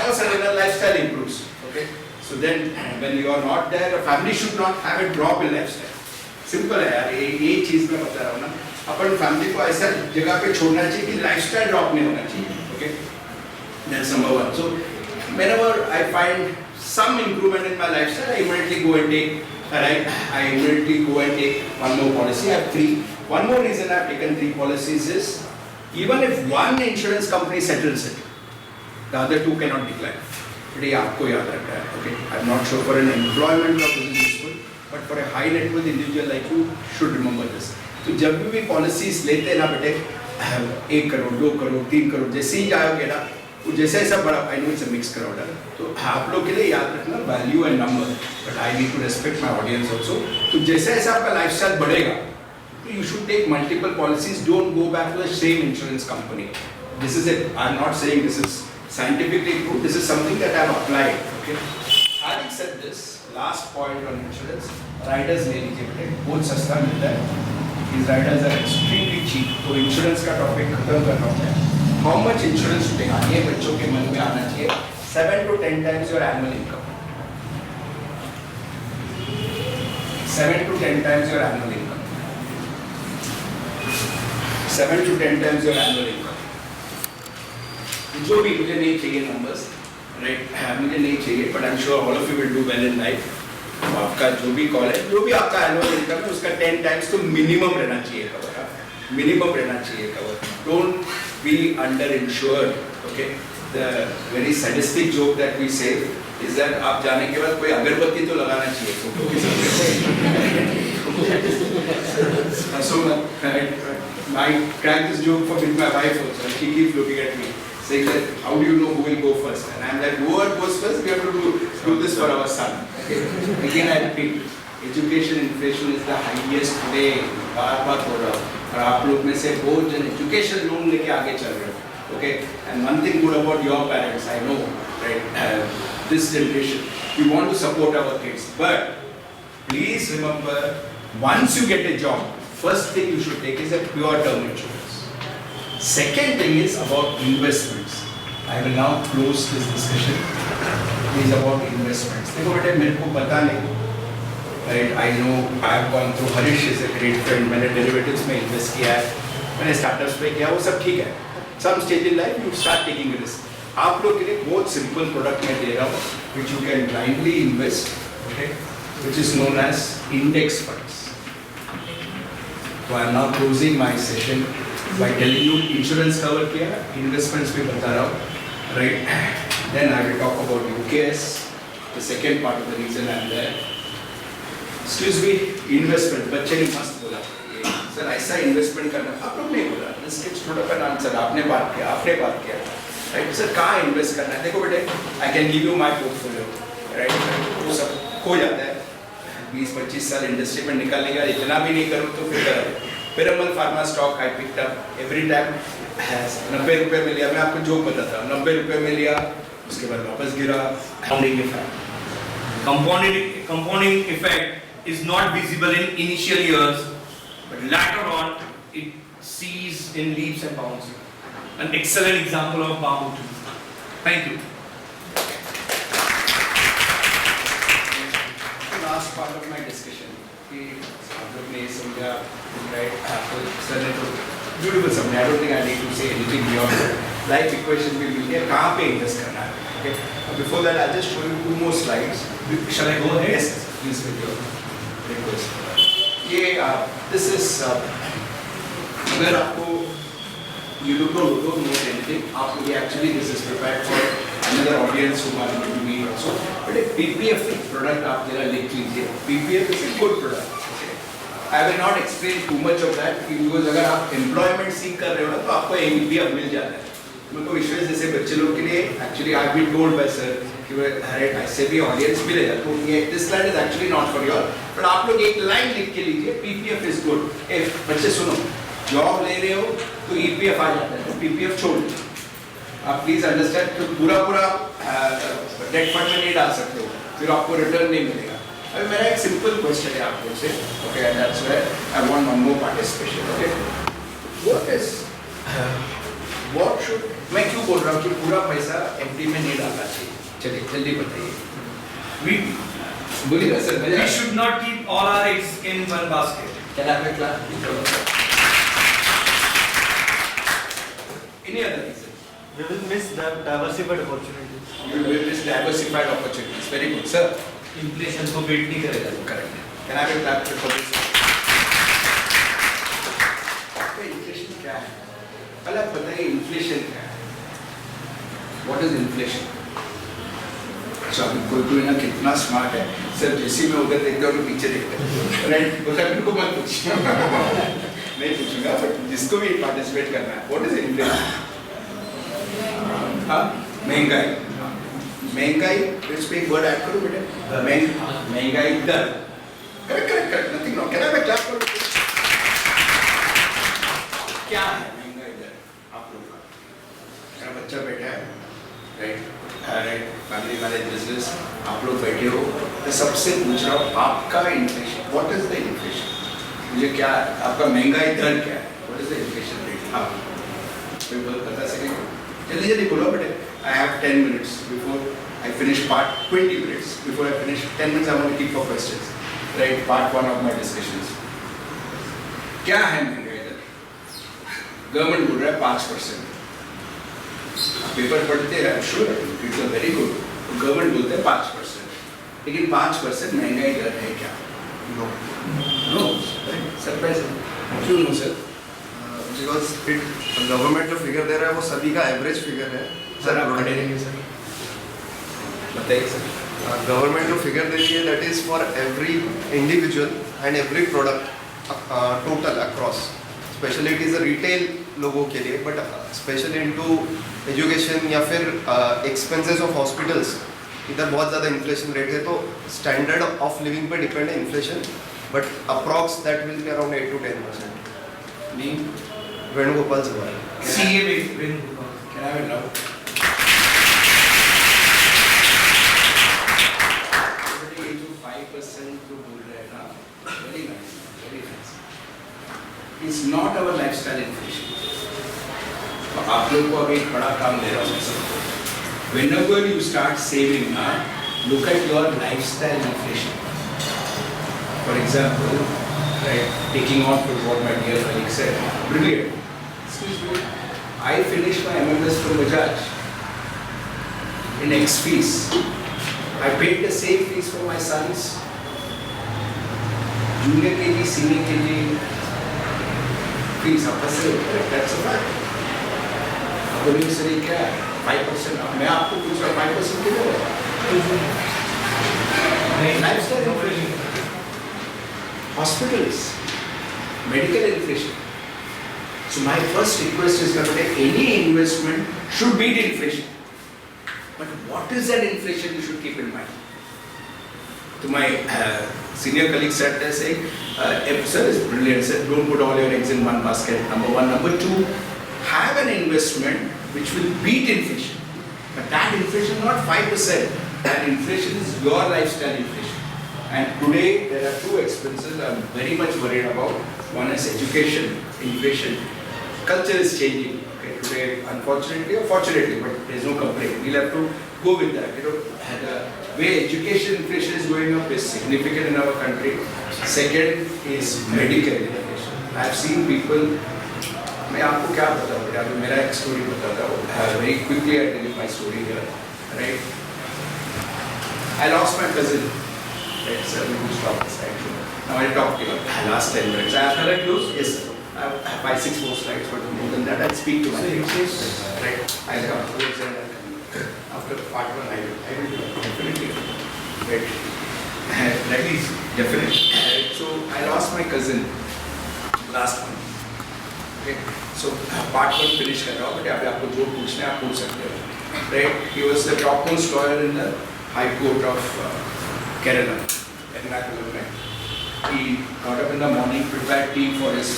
All sudden lifestyle improves. Okay? So then, when you are not there, a family should not have a drop in lifestyle. Simple है यार, ये चीज़ मैं बता रहा हूँ ना. अपन family को ऐसा जगह पे छोड़ना चाहिए कि लाइफस्टाइल ड्रॉप नहीं होना चाहिए. Okay, that's number one. So whenever I find some improvement in my lifestyle, I immediately go and take. Right? I immediately go and take one more policy. I have 3. One more reason I have taken 3 policies is even if one insurance company settles it, the other 2 cannot decline. ये आपको याद रखना है. Okay, I'm not sure for an employment job this is useful, but for a high net worth individual like you should remember this. तो जब भी policies लेते हैं ना बेटे 1 करोड़ 2 करोड़ 3 करोड़ जैसे ही जाओगे ना वो जैसे ऐसा बड़ा I know it's a mix crore है. तो आप लोग के लिए याद रखना value and number, but I need to respect my audience also. तो जैसे ऐसा आपका लाइफस्टाइल बढ़ेगा तो you should take multiple policies. Don't go back to the same insurance company. This is it. I am not saying this is scientifically proved. This is something that I have applied. Okay. Having said this, last point on insurance, riders ले लीजिए बेटे, बहुत सस्ता मिलता है. These riders are extremely cheap. तो insurance का topic खत्म कर रहा हूँ मैं. How much insurance to take? ये बच्चों के मन में आना चाहिए. 7 to 10 times your annual income. 7 to 10 times your annual income. 7 to 10 times your annual income. जो भी मुझे नहीं चाहिए नंबर्स, राइट? मुझे नहीं चाहिए, but I am sure all of you will do well in life. आपका जो भी कॉल है, जो भी आपका एनुअल इनकम है, उसका 10 टाइम्स तो मिनिमम रहना चाहिए कवर. मिनिमम रहना चाहिए cover. Don't be under insured. Okay. The very sadistic joke that we say is that आप जाने के बाद कोई अगरबत्ती तो लगाना चाहिए फोटो के साथ. सो I crack this joke for with my wife also. She keeps looking at me, saying that how do you know who will go first? And I'm like, whoever goes first, we have to do this for our son. Okay. Again, I repeat, education inflation is the highest today. बार-बार हो रहा है. और आप लोग में से बहुत जन education loan लेके आगे चल रहे हैं. Okay. And one thing good about your parents, I know, right? This generation, we want to support our kids, but please remember, once you get a job, first thing you should take is a pure term insurance. Second thing is about investments. I will now close this discussion. It is about investments. देखो बेटे मेरे को पता नहीं. Right? I know I have gone through. Harish is a great friend. मैंने derivatives में invest किया है. मैंने startups पे किया. वो सब ठीक है. Some stage in life you start taking a risk. आप लोग के लिए बहुत simple product मैं दे रहा हूँ, which you can blindly invest. Okay? Which is known as index funds. So I am now closing my session. by telling you insurance cover किया, investments भी बता रहा हूँ, right? Then I will talk about UKS, the second part of the reason I am there. Excuse me, investment. बच्चे ने मस्त बोला, sir ऐसा investment करना, आप लोग नहीं बोला, this gets thrown up an answer, आपने बात किया, right? सर कहाँ invest करना है? देखो बेटे, I can give you my portfolio, right? वो सब खो जाता है, 20-25 साल इंडस्ट्री में निकालने का, इतना भी नहीं करूँ तो फिर Piramal pharma stock I picked up every time has 90 रुपए में लिया, मैं आपको जोक बताता हूँ, 90 रुपए में लिया, उसके बाद वापस गिरा. Compounding effect. Compounding effect is not visible in initial years, but later on it sees in leaps and bounds. An excellent example of bamboo trees. Thank you. Last part of my discussion कि आप लोग ने समझा, right? आपको sir ने तो beautiful समझा. I don't think I need to say anything beyond that. Life equation भी मिल गया, कहाँ पे invest करना है? Okay. Before that, I'll just show you 2 more slides. Shall I go ahead? Yes, please with your request. ये this is अगर आपको you don't know anything, आप ये actually this is prepared for another audience who are going to be also. But a PPF product आप जरा लिख लीजिए. PPF is a good product. Okay. I will not explain too much of that because अगर आप employment seek कर रहे हो ना तो आपको PPF मिल जाता है. मेरे को विश्वास जैसे बच्चे लोग के लिए actually I have been told by sir कि वो अरे ऐसे भी audience मिलेगा तो ये this slide is actually not for you all. But आप लोग एक line लिख के लीजिए PPF is good. बच्चे सुनो, जॉब ले रहे हो तो EPF आ जाता है, PPF छोड़ दो. आप प्लीज अंडरस्टैंड तो पूरा डेट फंड में नहीं डाल सकते हो, फिर आपको रिटर्न नहीं मिलेगा. अभी मेरा एक सिंपल क्वेश्चन है आप लोग से, okay, and that's where I want one more participation. Okay, what should, मैं क्यों बोल रहा हूँ कि पूरा पैसा एफडी में नहीं डालना चाहिए? चलिए जल्दी बताइए. बोलिएगा sir. We should not keep all our eggs in one basket. Can I have a clap? Any other reason? We will miss the diversified opportunities. You will miss diversified opportunities. Very good, sir. Inflation को beat नहीं करेगा. Correct. Can I have a clap for this? आपका inflation क्या है? पहले आप बताइए inflation क्या है? What is inflation? अच्छा, अभी कोई ना कितना स्मार्ट है. सर जैसे मैं उधर देखता हूँ तो पीछे देखता हूँ. राइट, बोला मेरे को मत पूछिए. नहीं पूछूंगा, बट जिसको भी पार्टिसिपेट करना है. What is inflation? हाँ, महंगाई. महंगाई, इस पे एक वर्ड ऐड करो बेटे. महंगाई दर. Correct, nothing wrong. Can I clap for? क्या है महंगाई दर आप लोग का? मेरा बच्चा बैठा है, राइट, फैमिली मैनेज बिजनेस, आप लोग बैठे हो, मैं सबसे पूछ रहा हूँ आपका inflation, what is the inflation? मुझे क्या, आपका महंगाई दर क्या है? What is the inflation rate? आप कोई बता सकेंगे? जल्दी जल्दी बोलो बेटे. I have 10 minutes before I finish part, 20 minutes before I finish. 10 minutes I want to keep for questions. Right, part 1 of my discussions. क्या है महंगाई दर? गवर्नमेंट बोल रहा है 5%. पेपर पढ़ते हैं, sure it's a very good. Government बोलते हैं 5%. लेकिन 5% महंगाई दर है क्या? नो. नो. सरप्राइज. क्यों नो सर? बिकॉज गवर्नमेंट जो फिगर दे रहा है वो सभी का एवरेज फिगर है. सर आप खड़े रहेंगे सर, बताइए सर. गवर्नमेंट जो फिगर देती है that is for every individual and every product total across. Specially it is a retail लोगों के लिए, बट स्पेशली इनटू एजुकेशन या फिर एक्सपेंसेस ऑफ हॉस्पिटल्स, इधर बहुत ज़्यादा इन्फ्लेशन रेट है. तो स्टैंडर्ड ऑफ लिविंग पे डिपेंड है inflation, but approx that will be around 8 to 10%. नहीं, वेणुगोपाल सवाल. CA Venugopal. Can I have a love? ये जो 5% जो बोल रहे हैं ना, very nice, very nice. It's not our lifestyle inflation. तो आप लोग को अभी एक बड़ा काम दे रहा हूँ sir. Whenever you start saving ना, look at your lifestyle inflation. For example, right, taking on to what my dear colleague said, brilliant. Excuse me, I finished my MMS from Bajaj in X fees. I paid the same fees for my sons, junior KG, senior KG. increase, that's a fact. बोलिए sir ये क्या है 5%? अब मैं आपको पूछ रहा 5% किधर है? Lifestyle inflation, hospitals, medical inflation. So my first request is that any investment should beat inflation. But what is that inflation you should keep in mind? To my senior colleague said there saying, sir is brilliant, sir, don't put all your eggs in one basket, number one. Number two, have an investment which will beat inflation. But that inflation is not 5%, that inflation is your lifestyle inflation. And today there are two expenses I'm very much worried about. One is education, inflation. Culture is changing. Okay, today, unfortunately or fortunately, but there is no complaint. We'll have to go with that. The way education inflation is going up is significant in our country. Second is medical inflation. I've seen people. मैं आपको क्या बताऊँ? अभी मेरा एक story बताता हूँ. Very quickly I tell you my story here. Right? I lost my cousin. Right, sir, we will stop this actually. Now I talk to you last 10 minutes. Shall I close? Yes, sir. I have 5-6 more slides, but more than that, I'll speak to my patients. Right. I'll come towards and I'll come. After part 1, I will do it. Definitely. Right. That is definitely. Right. So I lost my cousin last month. Okay. So part 1 finished कर रहा हूँ, but अभी आपको जो पूछना है आप पूछ सकते हो. Right. He was the topmost lawyer in the High Court of Kerala. He got up in the morning, prepared tea for his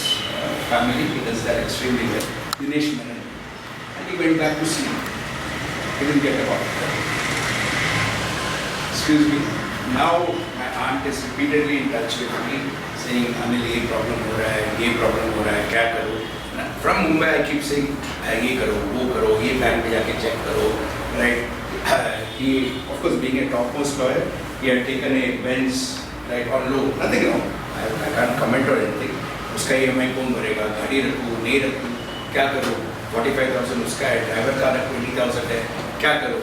family. He does that extremely well. Dinesh Menon. And he went back to sleep. He didn't get about it. Excuse me. Now my aunt is repeatedly in touch with me, saying, Anil, ये problem हो रहा है, ये problem हो रहा है, क्या करूँ? From Mumbai, I keep saying, ये करो, वो करो, ये बैंक पे जाके check करो, right? He, of course, being a topmost lawyer, he had taken a bench, right, on low, nothing wrong. I can't comment or anything. उसका EMI कौन भरेगा, गाड़ी रखूँ, नहीं रखूँ, क्या करूँ? 45,000 उसका है, driver का 20,000 है, क्या करूँ?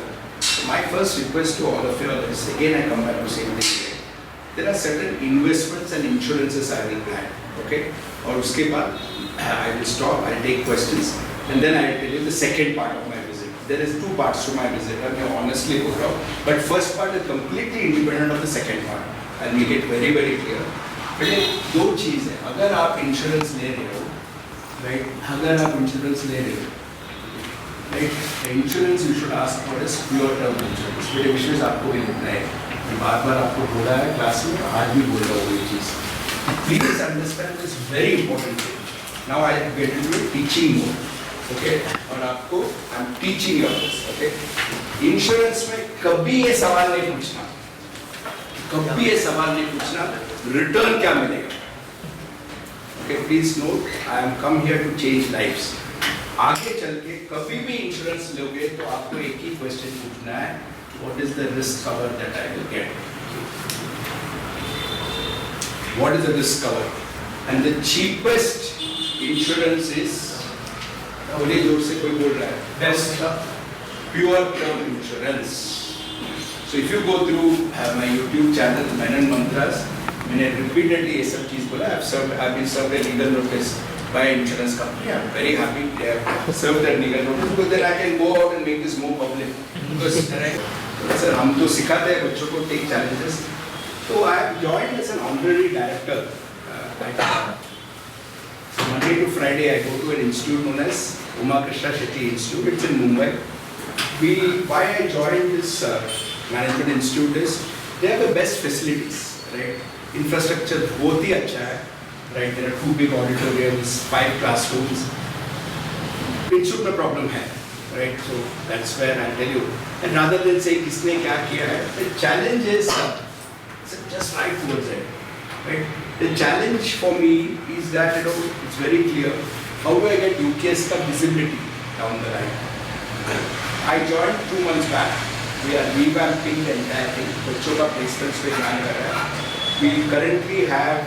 My first request to all of you is, again I come back to same thing. There are certain investments and insurances I will plan, okay? और उसके बाद I will stop, I will take questions, and then I will tell you the second part of my visit. There is 2 parts to my visit, मैं honestly बोल रहा हूँ. But first part is completely independent of the second part. I'll make it very very clear. पहले 2 चीज़ है. अगर आप insurance ले रहे हो, right? अगर आप इंश्योरेंस ले रहे हो, right? Insurance you should ask for is pure term insurance. मेरे विशेष आपको भी लिखना है. बार-बार आपको बोला है क्लास में, आज भी बोल रहा हूँ ये चीज़. Please understand this very important thing. Now I get into teaching mode. Okay? और आपको I'm teaching you this. Okay? Insurance में कभी ये सवाल नहीं पूछना. कभी ये सवाल नहीं पूछना. Return क्या मिलेगा? Okay? Please note, I am come here to change lives. आगे चल के कभी भी इंश्योरेंस लोगे तो आपको एक ही क्वेश्चन पूछना है. What is the risk cover that I will get? What is the risk cover? And the cheapest insurance is, बोलिए जोर से कोई बोल रहा है, best pure term insurance. So if you go through my YouTube channel Menon Mantras, मैंने repeatedly ये सब चीज़ बोला. I've been served a legal notice by an insurance company. I'm very happy they have served that legal notice because then I can go out and make this more public. Because sir, हम तो सिखाते हैं बच्चों को take challenges. So I have joined as an honorary director. So Monday to Friday I go to an institute known as Krishna Shetty Institute. It's in Mumbai. Why I joined this management institute is they have the best facilities, right? Infrastructure बहुत ही अच्छा है, right? There are 2 big auditoriums, 5 classrooms. Institute में problem है, right? So that's where I tell you. And rather than say किसने क्या किया है, the challenge is just right towards it, right? The challenge for me is that it's very clear. How do I get UK's का visibility down the line? I joined 2 months back. We are revamping the entire thing. बच्चों का placements पे ध्यान कर रहा है. We currently have.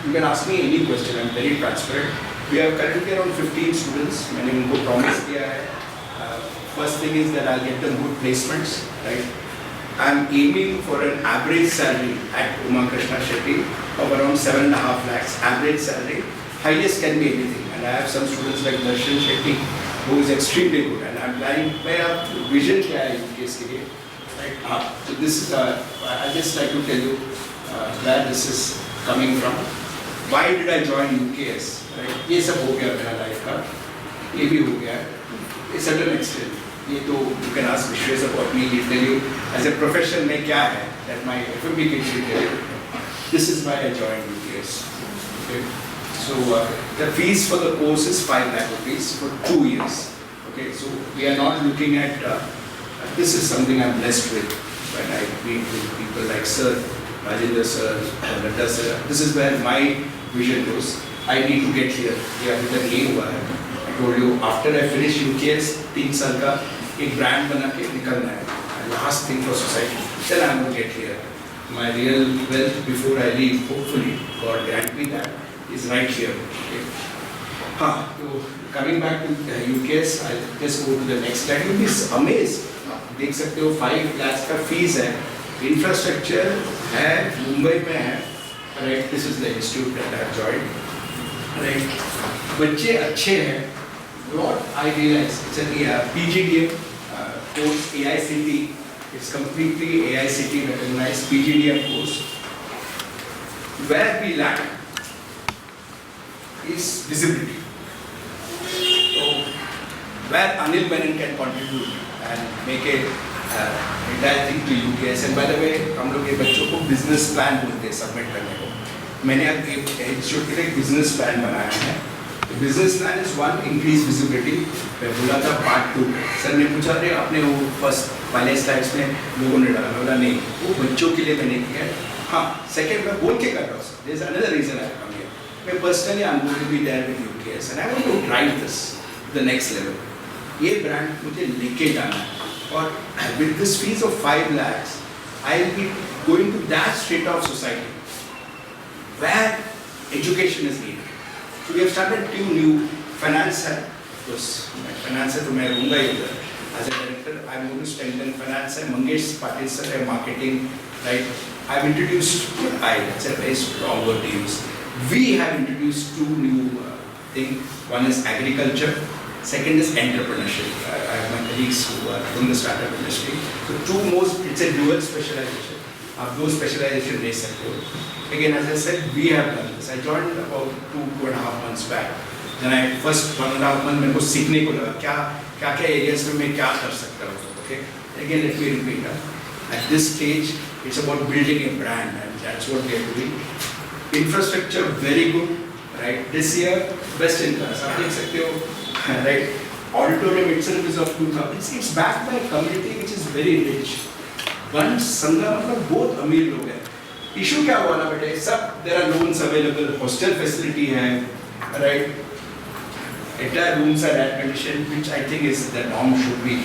You can ask me any question. I'm very transparent. We have currently around 15 students. मैंने उनको promise किया है. First thing is that I'll get them good placements, right? I'm aiming for an average salary at Krishna Shetty of around 7.5 lakhs average salary, highest can be anything. And I have some students like Darshan Shetty, who is extremely good. And I'm planning, my vision क्या है UKS के लिए? Right? So this is, I just like to tell you where this is coming from. Why did I join UKS? Right? ये सब हो गया मेरा life का, ये भी हो गया, a certain extent. ये तो you can ask Vishwesh about me. He'll tell you as a profession में क्या है that my FMB kids will tell you. This is why I joined UKS. Okay. So the fees for the course is 5 lakh rupees for 2 years. Okay. So we are not looking at. This is something I'm blessed with when I meet with people like Sir Rajendra Sir, Laddha Sir. This is where my vision goes. I need to get here. ये अभी तक नहीं हुआ है. I told you after I finish UKS 3 साल का एक brand बना के निकलना है. Last thing for society. Then I'm going to get here. My real wealth before I leave, hopefully, God grant me that, is right here. Okay. So coming back to UKS, I'll just go to the next slide. You'll be amazed. देख सकते हो 5 lakhs का fees है. Infrastructure है मुंबई में है. Right. This is the institute that I have joined. Right. बच्चे अच्छे हैं. What I realize, it's a PGDM course, AICT. It's completely AICT recognized PGDM course. Where we lack is visibility. So where Anil Menon can contribute and make a entire thing to UKS. And by the way, हम लोग ये बच्चों को business plan बोलते हैं submit करने को. मैंने अब इंस्टीट्यूट के लिए एक business plan बनाया है. The business plan is one, increase visibility. मैं बोला था part 2. सर ने पूछा रे आपने वो first पहले slides में लोगों ने डाला, बोला नहीं, वो बच्चों के लिए मैंने किया है. हाँ, second मैं बोल के कर रहा हूँ. There's another reason I come here. मैं personally I'm going to be there with UKS and I want to drive this to the next level. ये brand मुझे लेके जाना है. और with this fees of 5 lakhs, I'll be going to that state of society where education is needed. So we have started 2 new finance है. Finance है तो मैं रहूँगा ही उधर. As a director, I'm going to strengthen finance है. Mangesh Patil sir है marketing, right? I've introduced, it's a very strong word to use. We have introduced 2 new things. One is agriculture. Second is entrepreneurship. I have my colleagues who are from the startup industry. So 2 most, it's a dual specialization. आप 2 specialization ले सकते हो. Again, as I said, we have done this. I joined about 2.5 months back. Then I first 1.5 months मेरे को सीखने को लगा क्या areas में मैं क्या कर सकता हूँ. Okay. Again, let me repeat. At this stage, it's about building a brand, and that's what we are doing. Infrastructure very good, right? This year, best in class. आप देख सकते हो, right? Auditorium itself is of 2,000. It's backed by a community which is very rich. One संघा मतलब बहुत अमीर लोग हैं. Issue क्या हुआ ना बेटे? सब there are loans available, hostel facility है, right? Entire rooms are air conditioned, which I think is the norm should be,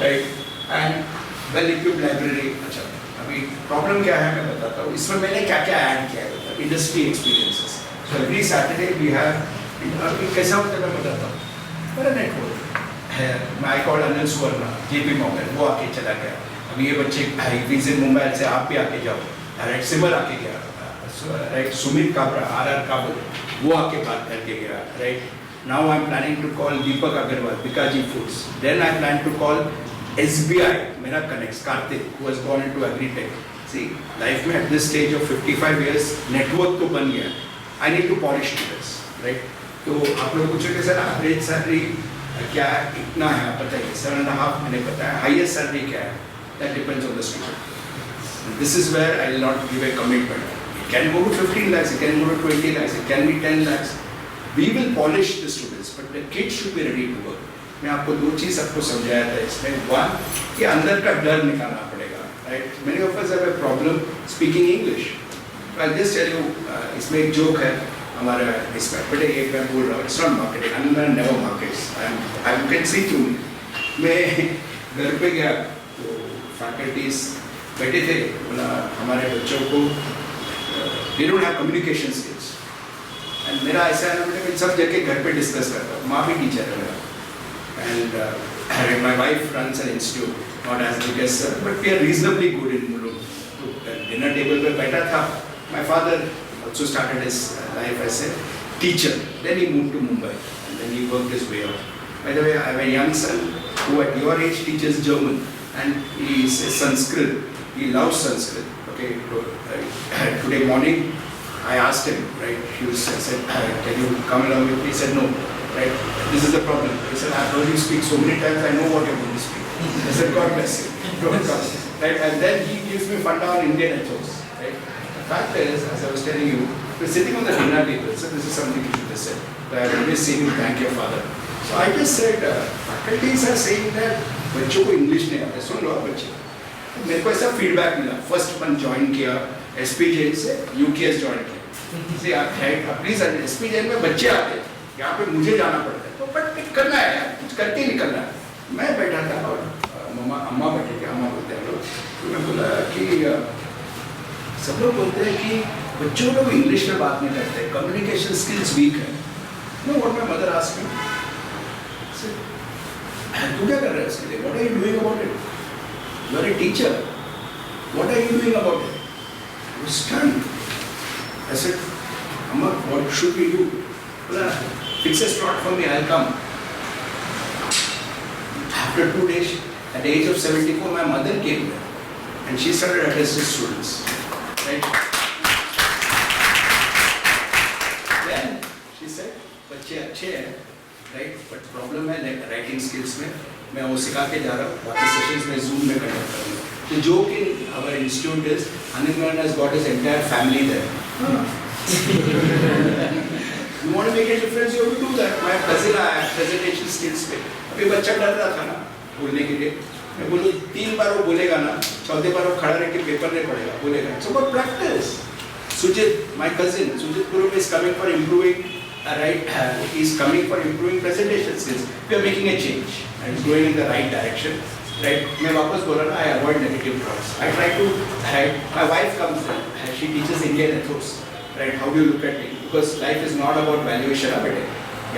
right? And well equipped library. अच्छा, अभी problem क्या है मैं बताता हूँ. इसमें मैंने क्या क्या add किया है? Industry experiences. So every Saturday we have. अभी कैसा होता है मैं बताता हूँ. मेरा network है. I call Anil R, JP Morgan, वो आके चला गया. अभी ये बच्चे विजिट मुंबई से आप भी आके जाओ. राइट सिमर आके गया. राइट सुमित काबरा RR काबुल वो आके बात करके गया. Right now I am planning to call Deepak Agarwal Bikaji foods. Then I plan to call SBI मेरा connect Kartik who has gone into agri-tech. See life में at this stage of 55 years network तो बन गया. I need to polish this. Right तो आप लोग पूछोगे sir average salary क्या इतना है आप बताइए. 7.5 मैंने बताया. हाईएस्ट सैलरी क्या है? That depends on the student. This is where I will not give a commitment. It can go to 15 lakhs, it can go to 20 lakhs, it can be 10 lakhs. We will polish the students, but the kids should be ready to work. मैं आपको 2 चीज़ आपको समझाया था इसमें. One, कि अंदर का डर निकालना पड़ेगा. Right? Many of us have a problem speaking English. I'll just tell you, इसमें एक joke है हमारा इसमें. बट ये मैं बोल रहा हूँ, it's not marketing. I'm never markets. I can see through me. मैं घर पे गया तो faculties बैठे थे. बोला हमारे बच्चों को they don't have communication skills. And मेरा ऐसा है ना बेटा मैं सब जगह घर पे डिस्कस करता हूँ. माँ भी टीचर है मेरा. And my wife runs an institute, not as big as sir, but we are reasonably good in Mulund. तो dinner table पे बैठा था. My father also started his life as a teacher. Then he moved to Mumbai and then he worked his way out. By the way, I have a young son who at your age teaches German and he is Sanskrit. He loves Sanskrit. Okay, today morning I asked him, right, I said, can you come along with me? He said, no, right, this is the problem. He said, I've heard you speak so many times, I know what you're going to speak. I said, God bless you, don't come. Right, and then he gives me funda on Indian ethos, right. The fact is, as I was telling you, we're sitting on the dinner table, so this is something you should have said. I've always seen you thank your father. So I just said, faculties are saying that बच्चों को English नहीं आता, सुन लो बच्चे. मेरे को ऐसा feedback मिला. First one join किया एसपीजे से, यूकेएस ज्वाइन किया. See, प्लीज एसपीजे में बच्चे आते हैं, यहाँ पे मुझे जाना पड़ता है. तो बट करना है यार, कुछ करके निकलना है. मैं बैठा था और मम्मा अम्मा बैठे थे, अम्मा बोलते हैं लोग. तो मैं बोला कि सब लोग बोलते हैं कि बच्चों लोग इंग्लिश में बात नहीं करते, कम्युनिकेशन स्किल्स वीक है. No what my mother asked me, तू क्या कर रहा है इसके लिए? What are you doing about it? You are a teacher, what are you doing about it? I was stunned. I said, अम्मा व्हाट शुड वी डू? बोला fix a slot for me, I will come. After 2 days, at the age of 74, my mother came there and she started addressing students. Right? Then she said, बच्चे अच्छे हैं, right? But problem है writing skills में. मैं वो सिखा के जा रहा हूँ. बाकी सेशंस में Zoom में कंडक्ट करूँगा. The joke in our institute is, Anil has got his entire family there. You want to make a difference, you have to do that. My cousin आया presentation skills पे. अभी बच्चा डर रहा था ना बोलने के लिए. मैं बोलूँ 3 बार वो बोलेगा ना, 4थे बार वो खड़ा रह के पेपर नहीं पढ़ेगा, बोलेगा. It's about practice. Sujit, my cousin, Sujit Guru is coming for improving, right? He's coming for improving presentation skills. We are making a change and it's going in the right direction. Right? मैं वापस बोला ना, I avoid negative thoughts. I try to. My wife comes there. She teaches Indian ethos. Right? How do you look at it? Because life is not about valuation of it.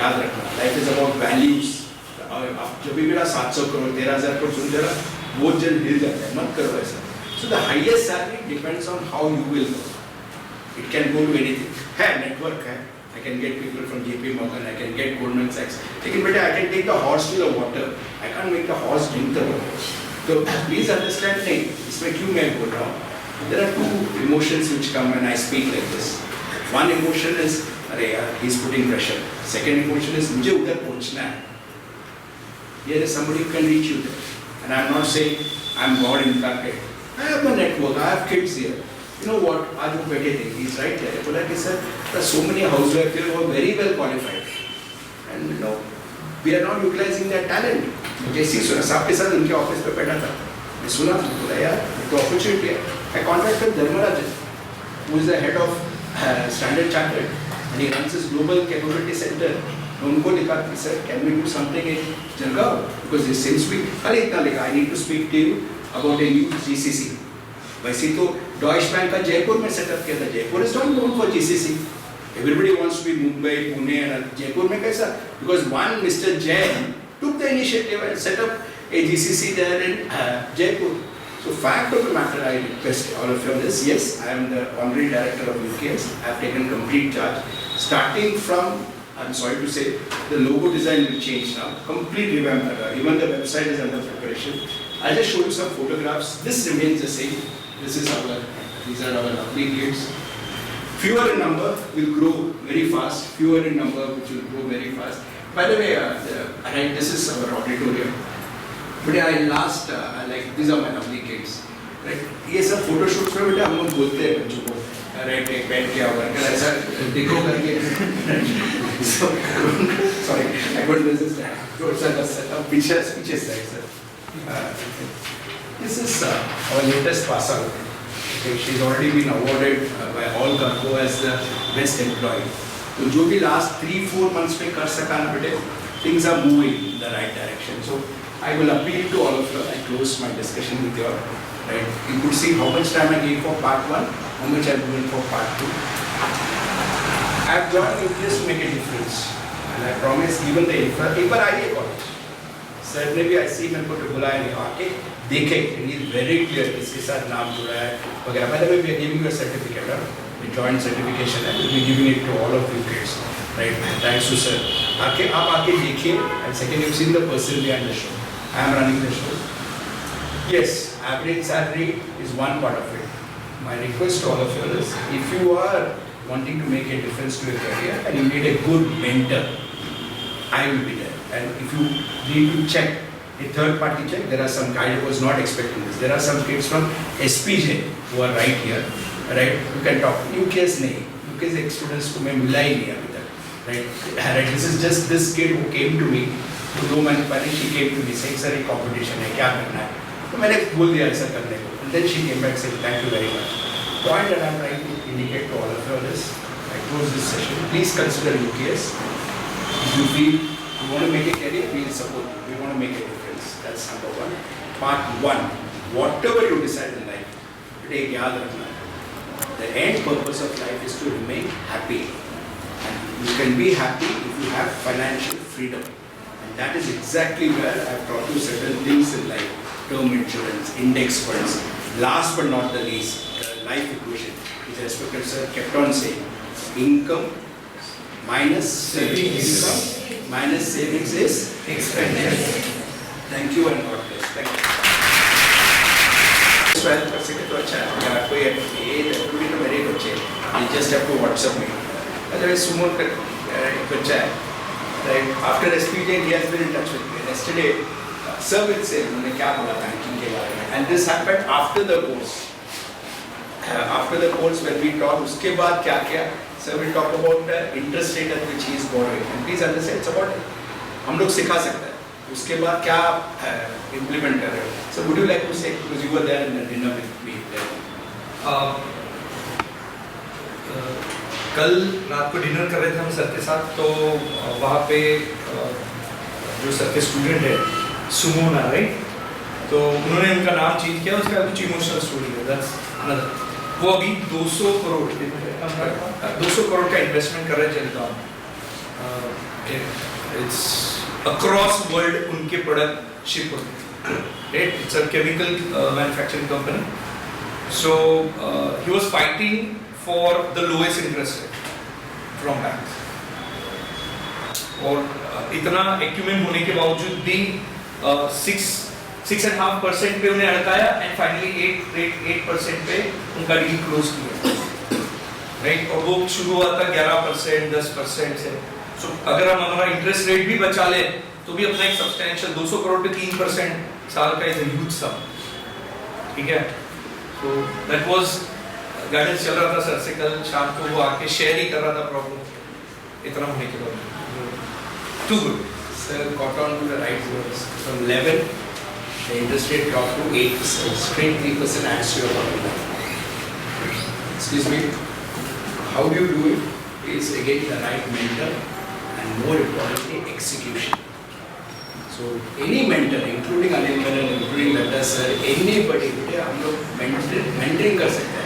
याद रखना. Life is about values. अब जब भी मेरा 700 करोड़ 13,000 करोड़ सुन जरा बहुत जल्द हिल जाता है, मत करो ऐसा. So the highest salary depends on how you will go. It can go to anything. है network है. I can get people from JP Morgan. I can get Goldman Sachs. लेकिन बेटा I can take the horse to the water. I can't make the horse drink the water. So please understand नहीं. इसमें क्यों मैं बोल रहा हूँ? There are 2 emotions which come when I speak like this. One emotion is अरे यार he's putting pressure. Second emotion is मुझे उधर पहुँचना है. Here is somebody who can reach you there. And I am not saying I am God impacted. I have a network. I have kids here. You know what? आज वो बैठे थे. He's right there. बोला कि sir, there are so many housewives here who are very well qualified. And you know, we are not utilizing their talent. जैसे ही सुना साहब के साथ उनके ऑफिस पे बैठा था. मैं सुना बोला यार तो opportunity है. I contacted Dharmarajan, who is the head of Standard Chartered, and he runs his global capability center. उनको लिखा कि sir can we do something in Jalgaon because since we अरे इतना लिखा I need to speak to you about a new GCC. वैसे तो Deutsch bank का जयपुर में सेटअप किया था. Jaipur is not known for GCC. Everybody wants to be Mumbai Pune and Jaipur में कैसा because one mister Jain took the initiative and set up a GCC there in Jaipur. So fact of the matter, I request all of you on this. Yes, I am the honorary director of UKS. I have taken complete charge. Starting from, I'm sorry to say, the logo design will change now. Complete revamp. Even the website is under preparation. I'll just show you some photographs. This remains the same. These are our lovely kids. Fewer in number will grow very fast. Fewer in number which will grow very fast. By the way, this is our auditorium. But like these are my lovely kids. Right? ये सब photo shoots में बेटा हम लोग बोलते हैं बच्चों को, राइट एक पेन क्या हुआ कर ऐसा देखो करके. Sorry, I couldn't resist that. Picture side, sir. This is our latest pass out. Okay, she's already been awarded by all Cargo as the best employee. तो जो भी last 3-4 months में कर सका ना बेटे, things are moving in the right direction. So I will appeal to all of you. I close my discussion with you all. Right? You could see how much time I gave for part 1, how much I'm doing for part 2. I have joined UPS to make a difference, and I promise even the infra. एक बार आइए college. Sir ने भी ऐसे ही मेरे को बुलाया नहीं, आके देखे. It is very clear किसके साथ नाम जुड़ा है वगैरह. By the way, we are giving you a certificate, a joint certification, and we will be giving it to all of you kids. right? Thanks to sir. आप आके देखिए, and second you've seen the person behind the show. I am running the show. Yes, average salary is one part of it. My request to all of you is, if you are wanting to make a difference to your career and you need a good mentor, I will be there. And if you need to check a third party check, there are some guys who was not expecting this. There are some kids from SPJ who are right here, right? You can talk. UK's nahi. UK's students को मैं मिला ही नहीं अभी तक, right? This is just this kid who came to me. To know मैंने she came to me saying sir ये competition है क्या करना है? तो मैंने बोल दिया ऐसा करने को. And then she came back saying thank you very much. Point that I'm trying to indicate to all of you is, I close this session. Please consider UKS. If you feel you want to make a career, we will support you. We want to make a difference. That's number one. Part one. Whatever you decide in life, today याद रखना. The end purpose of life is to remain happy. And you can be happy if you have financial freedom. And that is exactly where I have taught you certain things in life. Term insurance, index funds. Last but not the least, life equation, which respected sir kept on saying, income minus savings. Income minus savings is expenditure. Thank you and God bless. Thank you. 12% तो अच्छा है. अगर कोई ये तो मेरे बच्चे, you just have to WhatsApp me. Otherwise, Sumo का एक बच्चा है. Right after SPJ, he has been in touch with me. And yesterday, sir will say, उन्होंने क्या बोला banking के बारे में. And this happened after the course. After the course, when we talk, उसके बाद क्या किया? Sir will talk about the interest rate at which he is borrowing. And please understand, it's about हम लोग सिखा सकते हैं. उसके बाद क्या implement कर रहे हो? So would you like to say, because you were there in the dinner with me there. कल रात को डिनर कर रहे थे हम सर के साथ, तो वहाँ पे जो सर के स्टूडेंट है सुमोना, राइट, तो उन्होंने उनका नाम चेंज किया. उसका कुछ इमोशनल स्टोरी है. That's another. वो अभी 200 करोड़ का इन्वेस्टमेंट कर रहे हैं जलगांव. इट्स अक्रॉस वर्ल्ड उनके प्रोडक्ट शिप होते हैं, right. It's a chemical manufacturing company. So he was fighting for the lowest interest rate from banks. और इतना एक्यूमेंट होने के बावजूद भी 6.5% पे उन्हें अड़काया एंड फाइनली 8% पे उनका डील क्लोज किया, राइट. और वो शुरू हुआ था 11%, 10% से. सो अगर हम हमारा इंटरेस्ट रेट भी बचा ले तो भी अपना एक सब्सटेंशियल 200 करोड़ पे 3% साल का इज अ ह्यूज सम. ठीक है. सो दैट वाज गाइडेंस चल रहा था सर से कल शाम को. वो आके शेयर ही कर रहा था प्रॉब्लम इतना होने के बाद. Too good. Sir got on to the right words. From 11, the interest rate dropped to 8%. Straight 3% adds to your bottom line. Excuse me. How do you do it? Is again the right mentor and more importantly execution. So any mentor, including Anil R, including Laddha sir, anybody, हम लोग mentoring कर सकते हैं.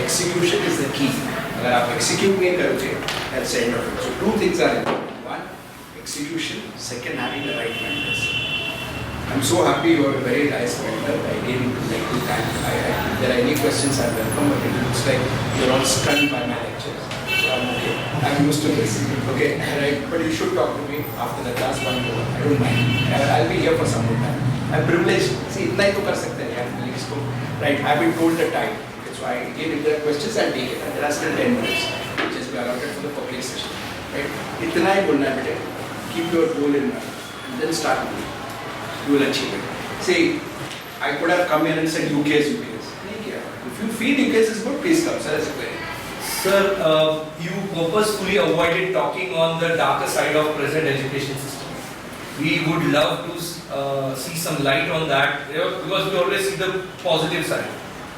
Execution is the key. अगर आप execute नहीं करोगे, that's the end of it. So two things are important. One, execution. Second, having the right mentors. I'm so happy you are a very nice mentor. I really would like to thank. If there are any questions, I welcome. But it looks like you're all stunned by my lectures. So I'm okay. I'm used to this. Okay, right. But you should talk to me after the class 1 to 1. I don't mind. I'll be here for some more time. I'm privileged. See, इतना ही तो कर सकते हैं यार colleagues को. Right. I've been told the time. So I gave if there are questions, I'll take it. And there are still 10 minutes, which is allotted for the public session. Right? इतना ही बोलना है बेटे. Keep your goal in mind, and then start moving. You will achieve it. See, I could have come here and said UK's. नहीं किया. If you feel UK's is good, please come. Sir, that's a query. Sir, you purposefully avoided talking on the darker side of present education system. We would love to see some light on that, because we always see the positive side.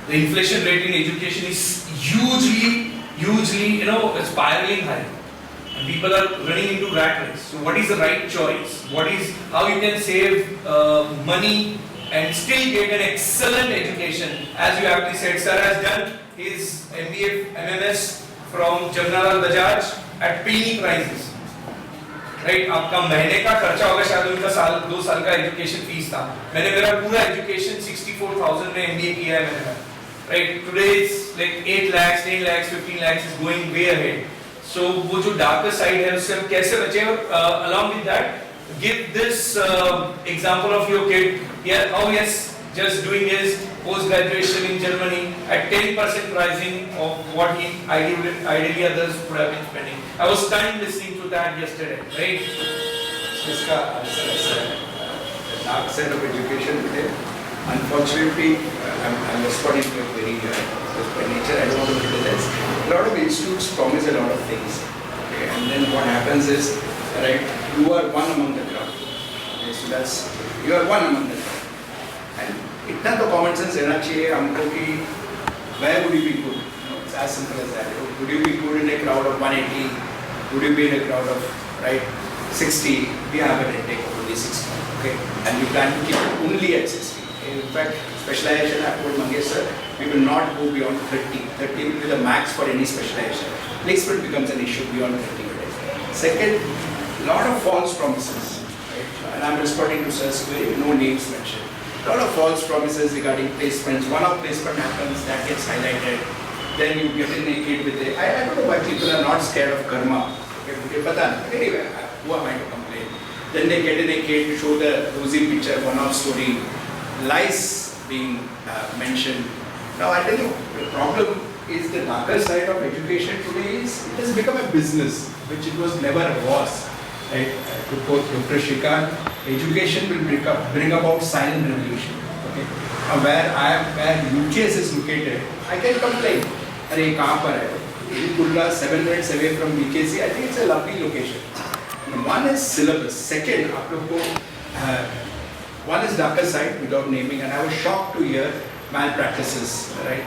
The inflation rate in education is hugely, spiraling high. And people are running into rat race. So what is the right choice? How you can save money and still get an excellent education? As you aptly said, sir has done his MBA, MMS from Jalgaon Bajaj at penny prices. Right? आपका महीने का खर्चा होगा शायद उनका 2 साल का education fees था. मैंने मेरा पूरा एजुकेशन 64,000 में MBA किया है मैंने. Right, today it's like 8 lakhs, 10 lakhs, 15 lakhs is going way ahead. So वो जो darker side है उससे हम कैसे बचें और along with that give this example of your kid here how he is just doing his post graduation in Germany at 10% pricing of what he ideally others would have been spending. I was stunned listening to that yesterday, right? इसका answer ऐसा है, the dark side of education today, unfortunately, I'm responding to it very because by nature I don't want to criticize. A lot of institutes promise a lot of things, okay, and then what happens is, right, you are one among the crowd. Okay, so you are one among the crowd, and इतना तो common sense रहना चाहिए हमको कि where would you be good? It's as simple as that. Would you be good in a crowd of 180? Would you be in a crowd of, right, 60? We have an intake of only 60, okay, and we plan to keep it only at 60. In fact, specialization, I told Mangesh sir, we will not go beyond 30. 30 will be the max for any specialization. Placement becomes an issue beyond 30 today. Second, lot of false promises, right? And I'm responding to sir's query, no names mentioned. Lot of false promises regarding placements. One of placement happens, that gets highlighted. Then you get in a kid with a, I don't know why people are not scared of karma. Okay, but anyway, who am I to complain? Then they get in a kid to show the rosy picture, one-off story. Lies being mentioned. Now I tell you, the problem is the darker side of education today is it has become a business, which it was never was. Right? To quote Dr. Shrikant, education will bring about silent revolution. Okay? Now where UKS is located, I can complain. Arey kahan par hai? In Kulla, 7 minutes away from BKC, I think it's a lovely location. One is syllabus. Second, आप लोग को one is darker side without naming, and I was shocked to hear malpractices, right,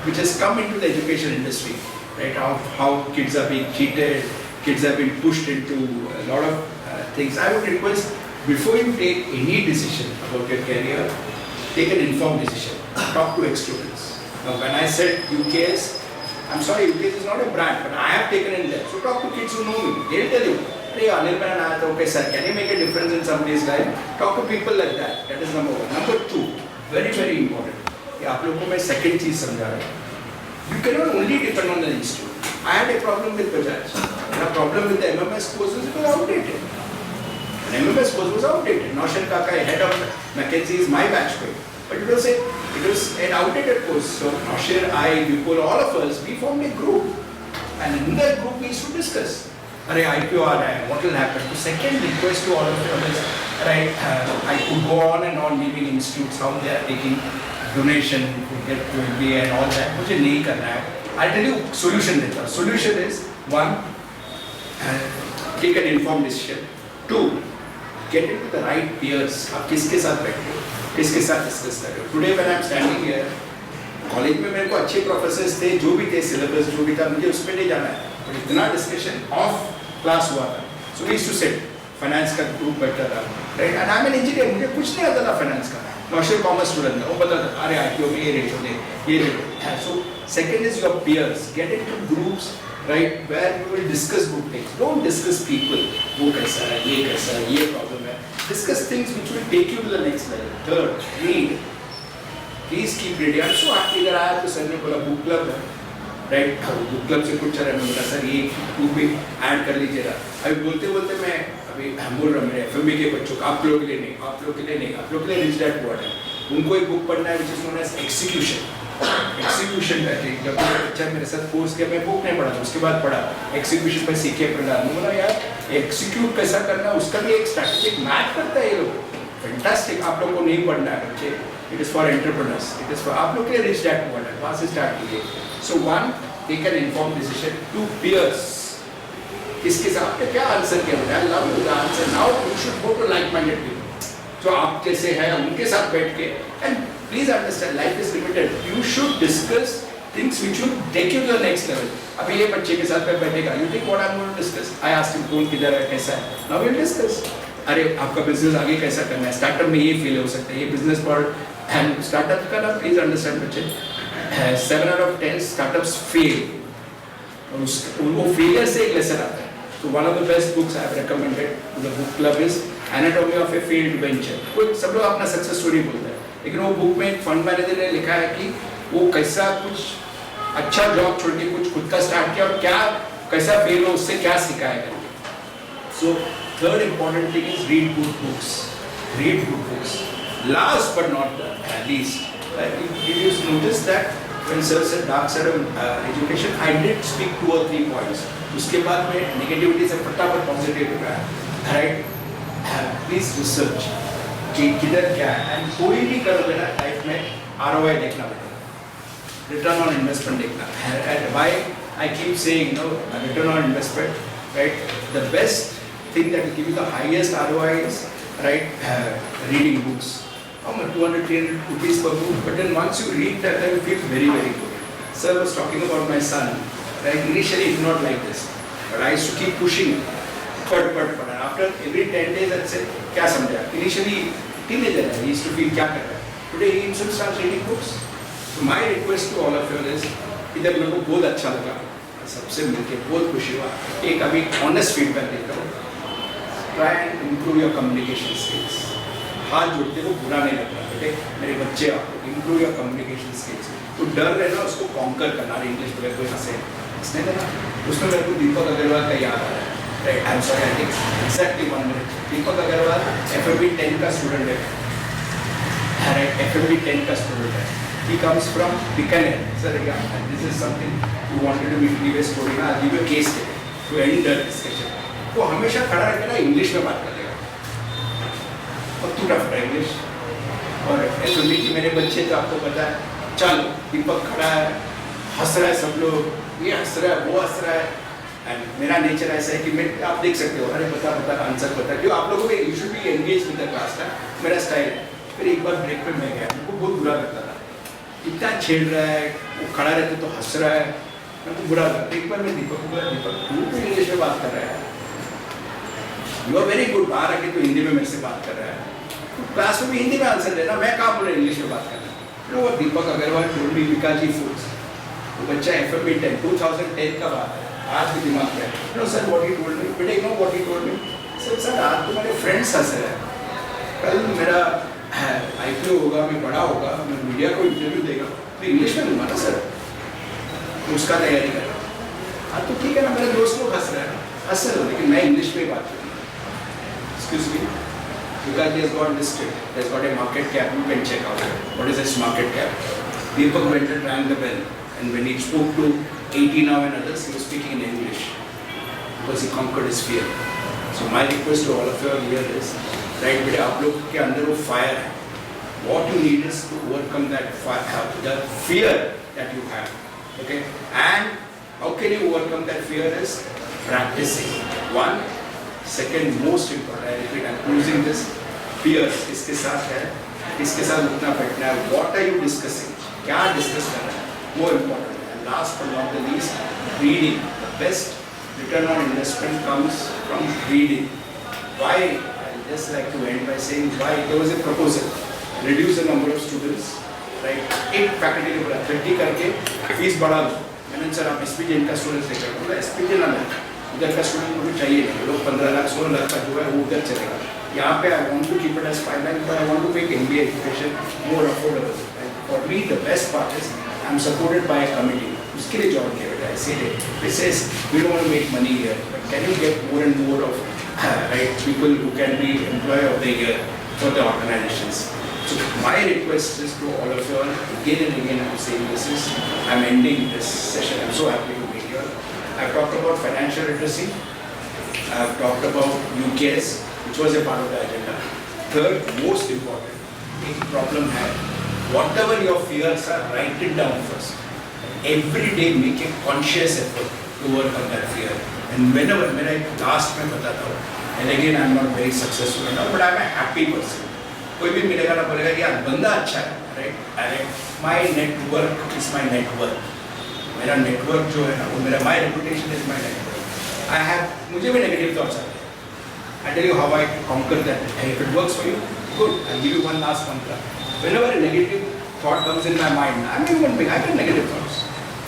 which has come into the education industry, right, how kids are being cheated, kids have been pushed into a lot of things. I would request, before you take any decision about your career, take an informed decision. Talk to ex-students. Now when I said UKS, I'm sorry, UKS is not a brand, but I have taken in there. So talk to kids who know me. They'll tell you, hey, Anil R, okay sir, can you make a difference in somebody's life? Talk to people like that. That is number one. Number two, very, very important. आप लोगों को मैं second चीज समझा रहा हूँ. You cannot only depend on the institute. I had a problem with Bajaj. My problem with the MMS course was it was outdated. An MMS course was outdated. Naushan Kaka, head of McKinsey, is my batchmate. But it was an outdated course. So Naushan, I, Vipul, all of us, we formed a group. And in that group we used to discuss. Arey IPO aa raha hai, what will happen? So second request to all of you is, right, I could go on and on naming institutes, how they are taking donation to get to MBA and all that. मुझे नहीं करना है. I'll tell you solution देता. Solution is one, take an informed decision. Two, get into the right peers. आप किसके साथ बैठे हो, किसके साथ discuss कर रहे हो. Today when I'm standing here, college में मेरे को अच्छे प्रोफेसर्स थे, जो भी थे, सिलेबस जो भी था, मुझे उस पर नहीं जाना है. But इतना डिस्कशन ऑफ क्लास हुआ था. So we used to sit. Finance का ग्रुप बैठा था, right. And I M an engineer, मुझे कुछ नहीं आता था फाइनेंस का. नौशर कॉमर्स स्टूडेंट था, वो बताता था अरे आईपीओ में ये रेट होते, ये rate. So second is your peers. Get into groups, right, where you will discuss good things. Don't discuss people, वो कैसा है, ये प्रॉब्लम है. Discuss things which will take you to the next level. Third, read. Please keep reading. I am so happy इधर आया तो sir ने बोला बुक क्लब है, राइट. बुक क्लब से कुछ चला, मैं बोला सर ये बुक भी ऐड कर लीजिएगा. अभी बोलते बोलते मैं अभी बोल रहा हूँ मेरे एफएमबी के बच्चों को, आप लोगों के लिए नहीं, आप लोगों के लिए नहीं, आप लोगों के लिए रिच डैड पुअर डैड, उनको एक बुक पढ़ना है which is known as execution. Execution का जब बच्चा मेरे साथ कोर्स किया, मैं बुक नहीं पढ़ा था, उसके बाद पढ़ा एक्सिक्यूशन पे सीखे पढ़ा. बोला यार एक्सिक्यूट कैसा करना, उसका भी एक स्ट्रैटेजिक मैप करता है ये लोग. फैंटास्टिक. आप लोगों को नहीं पढ़ना है बच्चे, it is for entrepreneurs, it is for आप लोग के लिए रिच डैड पुअर डैड. वहाँ से स्टार्ट कीजिए. So one, take an informed decision. Two, peers. इसके साथ पे क्या आंसर किया होता है, love the answer. Now you should go to like minded people जो आप जैसे हैं, उनके साथ बैठ के. And please understand life is limited. You should discuss things which will take you to the next level. अभी ये बच्चे के साथ में बैठेगा, you think what I am going to discuss. I asked him कौन किधर है, कैसा है. Now we will discuss. अरे आपका बिजनेस आगे कैसा करना है, स्टार्टअप में ये फेल हो सकता है, ये बिजनेस मॉडल. एंड स्टार्टअप का ना प्लीज अंडरस्टैंड बच्चे, 7 out of 10 स्टार्टअप्स फेल. वो फेलियर से एक लेसन आता है. So one of the best books I have recommended to the book club is Anatomy of a Failed Venture. कोई सब लोग अपना सक्सेस स्टोरी बोलते हैं, लेकिन वो बुक में एक फंड मैनेजर ने लिखा है कि वो कैसा कुछ अच्छा जॉब छोड़ के कुछ खुद का स्टार्ट किया और क्या कैसा फेल हो उससे क्या सीखा है करके. So third important thing is read good books. Read good books. Last but not the least, if you notice that when sir said dark side of education, I did speak 2 or 3 points. उसके बाद में negativity से फटाफट positive हो गया. Right? Please research कि किधर क्या है. And कोई भी करोगे ना लाइफ में ROI देखना पड़ेगा. Return on investment देखना. And why I keep saying, return on investment, right? The best thing that will give you the highest ROI is, right, reading books. 200, 300 rupees per book, but then once you read that, then you feel very, very good. Sir was talking about my son, right? Initially, it's not like this, but I used to keep pushing, but after every 10 days, I'd say, "Kya samjha?" Initially, teenager, he used to feel kya kar raha hai. Today, he himself starts reading books. So my request to all of you is, इधर मेरे को बहुत अच्छा लगा, सबसे मिलके बहुत खुशी हुआ. एक अभी honest feedback देता हूँ. Try and improve your communication skills. हाथ जोड़ते वो बुरा नहीं लगता. बेटे मेरे बच्चे आपको improve your communication skills. तो डर रहना उसको conquer करना. इंग्लिश बोले कोई हंसे हंसने देना. उसमें मेरे को दीपक अग्रवाल का याद आ रहा है. Right, I'm sorry, I think exactly 1 minute. Deepak Agarwal FMB 10 का स्टूडेंट है. Right, FMB 10 का स्टूडेंट है. He comes from Bikaner. Sir, and this is something you wanted to give a story. I'll give you a case to end the discussion. वो हमेशा खड़ा रहकर ना English में बात करेगा. और टू टफ इंग्लिश. और FMB की मेरे बच्चे तो आपको पता है. चलो दीपक खड़ा है, हंस रहा है सब लोग. ये हंस रहा है, वो हंस रहा है. एंड मेरा नेचर ऐसा है कि मैं आप देख सकते हो. अरे बता आंसर बता. क्यों आप लोगों को you should be engage with the class का. मेरा स्टाइल है. फिर एक बार ब्रेक पे मैं गया. मुझको बहुत बुरा लगता था. इतना छेड़ रहा है, वो खड़ा रहते तो हंस रहा है. मेरे को बुरा लगता. एक बार मैं दीपक को बोला, दीपक तू तो इंग्लिश में बात कर रहा है. You are very good. बाहर आके तो हिंदी में मेरे से बात कर रहा है. क्लास में भी हिंदी में आंसर देना. मैं कहाँ बोल रहा इंग्लिश में बात करना. वो दीपक Agarwal told me Vikaji foods. वो बच्चा FMB 10 2010 का बात है. आज भी दिमाग में है. No sir what he told me. बेटे no what he told me. Sir आज तुम्हारे फ्रेंड्स हंस रहे हैं. कल मेरा IPO होगा, मैं बड़ा होगा, मैं मीडिया को इंटरव्यू देगा तो इंग्लिश में दूंगा ना सर. उसका तैयारी कर. हाँ तो ठीक है ना. मेरे दोस्त लोग हंस रहे हैं. हंस रहे हो लेकिन मैं इंग्लिश में बात करूँगा. Excuse me. Because he has got listed, he has got a market cap. You can check out what is his market cap. Deepak went and rang the bell, and when he spoke to 80 now and others, he was speaking in English because he conquered his fear. So my request to all of you here is, right, बेटे आप लोग के अंदर वो fire है. What you need is to overcome that fire, the fear that you have. Okay, and how can you overcome that fear is practicing. One. Second most important, I repeat, I'm using this, fears. इसके साथ है, इसके साथ उठना बैठना है. What are you discussing? क्या discuss कर रहे हैं? वो important है. And last but not the least, reading. The best return on investment comes from reading. Why? I just like to end by saying why. There was a proposal, reduce the number of students, right? एक faculty ने बोला 30 करके fees बढ़ा दो. मैंने sir आप SPJ इनका students लेकर बोला SPJ ना लें. उधर का स्टूडेंट को भी चाहिए नहीं. लोग 15 लाख 16 लाख का जो है वो उधर चलेगा. यहाँ पे I want to keep it as 5 lakh, but I want to make MBA education more affordable. And for me, the best part is I'm supported by a committee. उसके लिए join किया बेटा. इसीलिए this says we don't want to make money here, but can you get more and more of right people who can be employee of the year for the organizations. So my request is to all of you all, again and again I'm saying this is, I'm ending this session. I'm so happy to be here. I've talked about financial literacy. I've talked about UKS, which was a part of the agenda. Third, most important, एक problem है. Whatever your fears are, write it down first. Every day make a conscious effort to overcome that fear. And whenever, मेरा एक last में बताता हूँ. And again, I'm not very successful enough, but I'm a happy person. कोई भी मिलेगा ना बोलेगा कि यार बंदा अच्छा है, right? And my network is my net worth. मेरा नेटवर्क जो है ना वो मेरा my reputation is my network. मुझे भी नेगेटिव थॉट्स आते हैं. I tell you how I conquer that. And if it works for you good. I give you one last mantra. Whenever a negative thought comes in my mind, I mean one big, I get negative thoughts.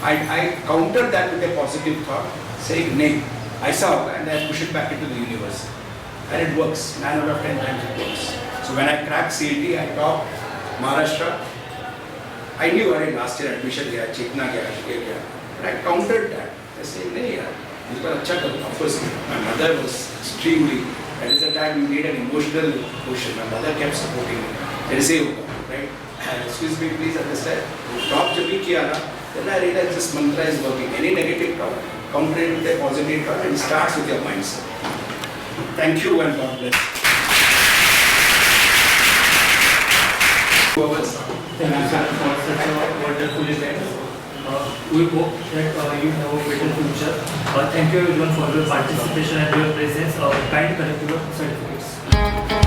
I counter that with a positive thought, saying नहीं ऐसा होगा, and I push it back into the universe. And it works. 9 out of 10 times it works. So when I cracked CET, I taught Maharashtra. I knew अरे last year admission गया, चेतना गया, ये गया. But I countered that. I said नहीं यार, मुझे पर अच्छा करूँ. Of course, my mother was extremely. That is the time you need an emotional quotient. My mother kept supporting me. ऐसे ही होगा, right? Excuse me, please understand. Talk जब भी किया ना, then I realized this mantra is working. Any negative talk, counter it with a positive talk, and starts with your mindset. Thank you and God bless. Thank you, sir, for such a wonderful event. We hope that you have a better future. Thank you everyone for your participation and your presence. Kind collect your certificates.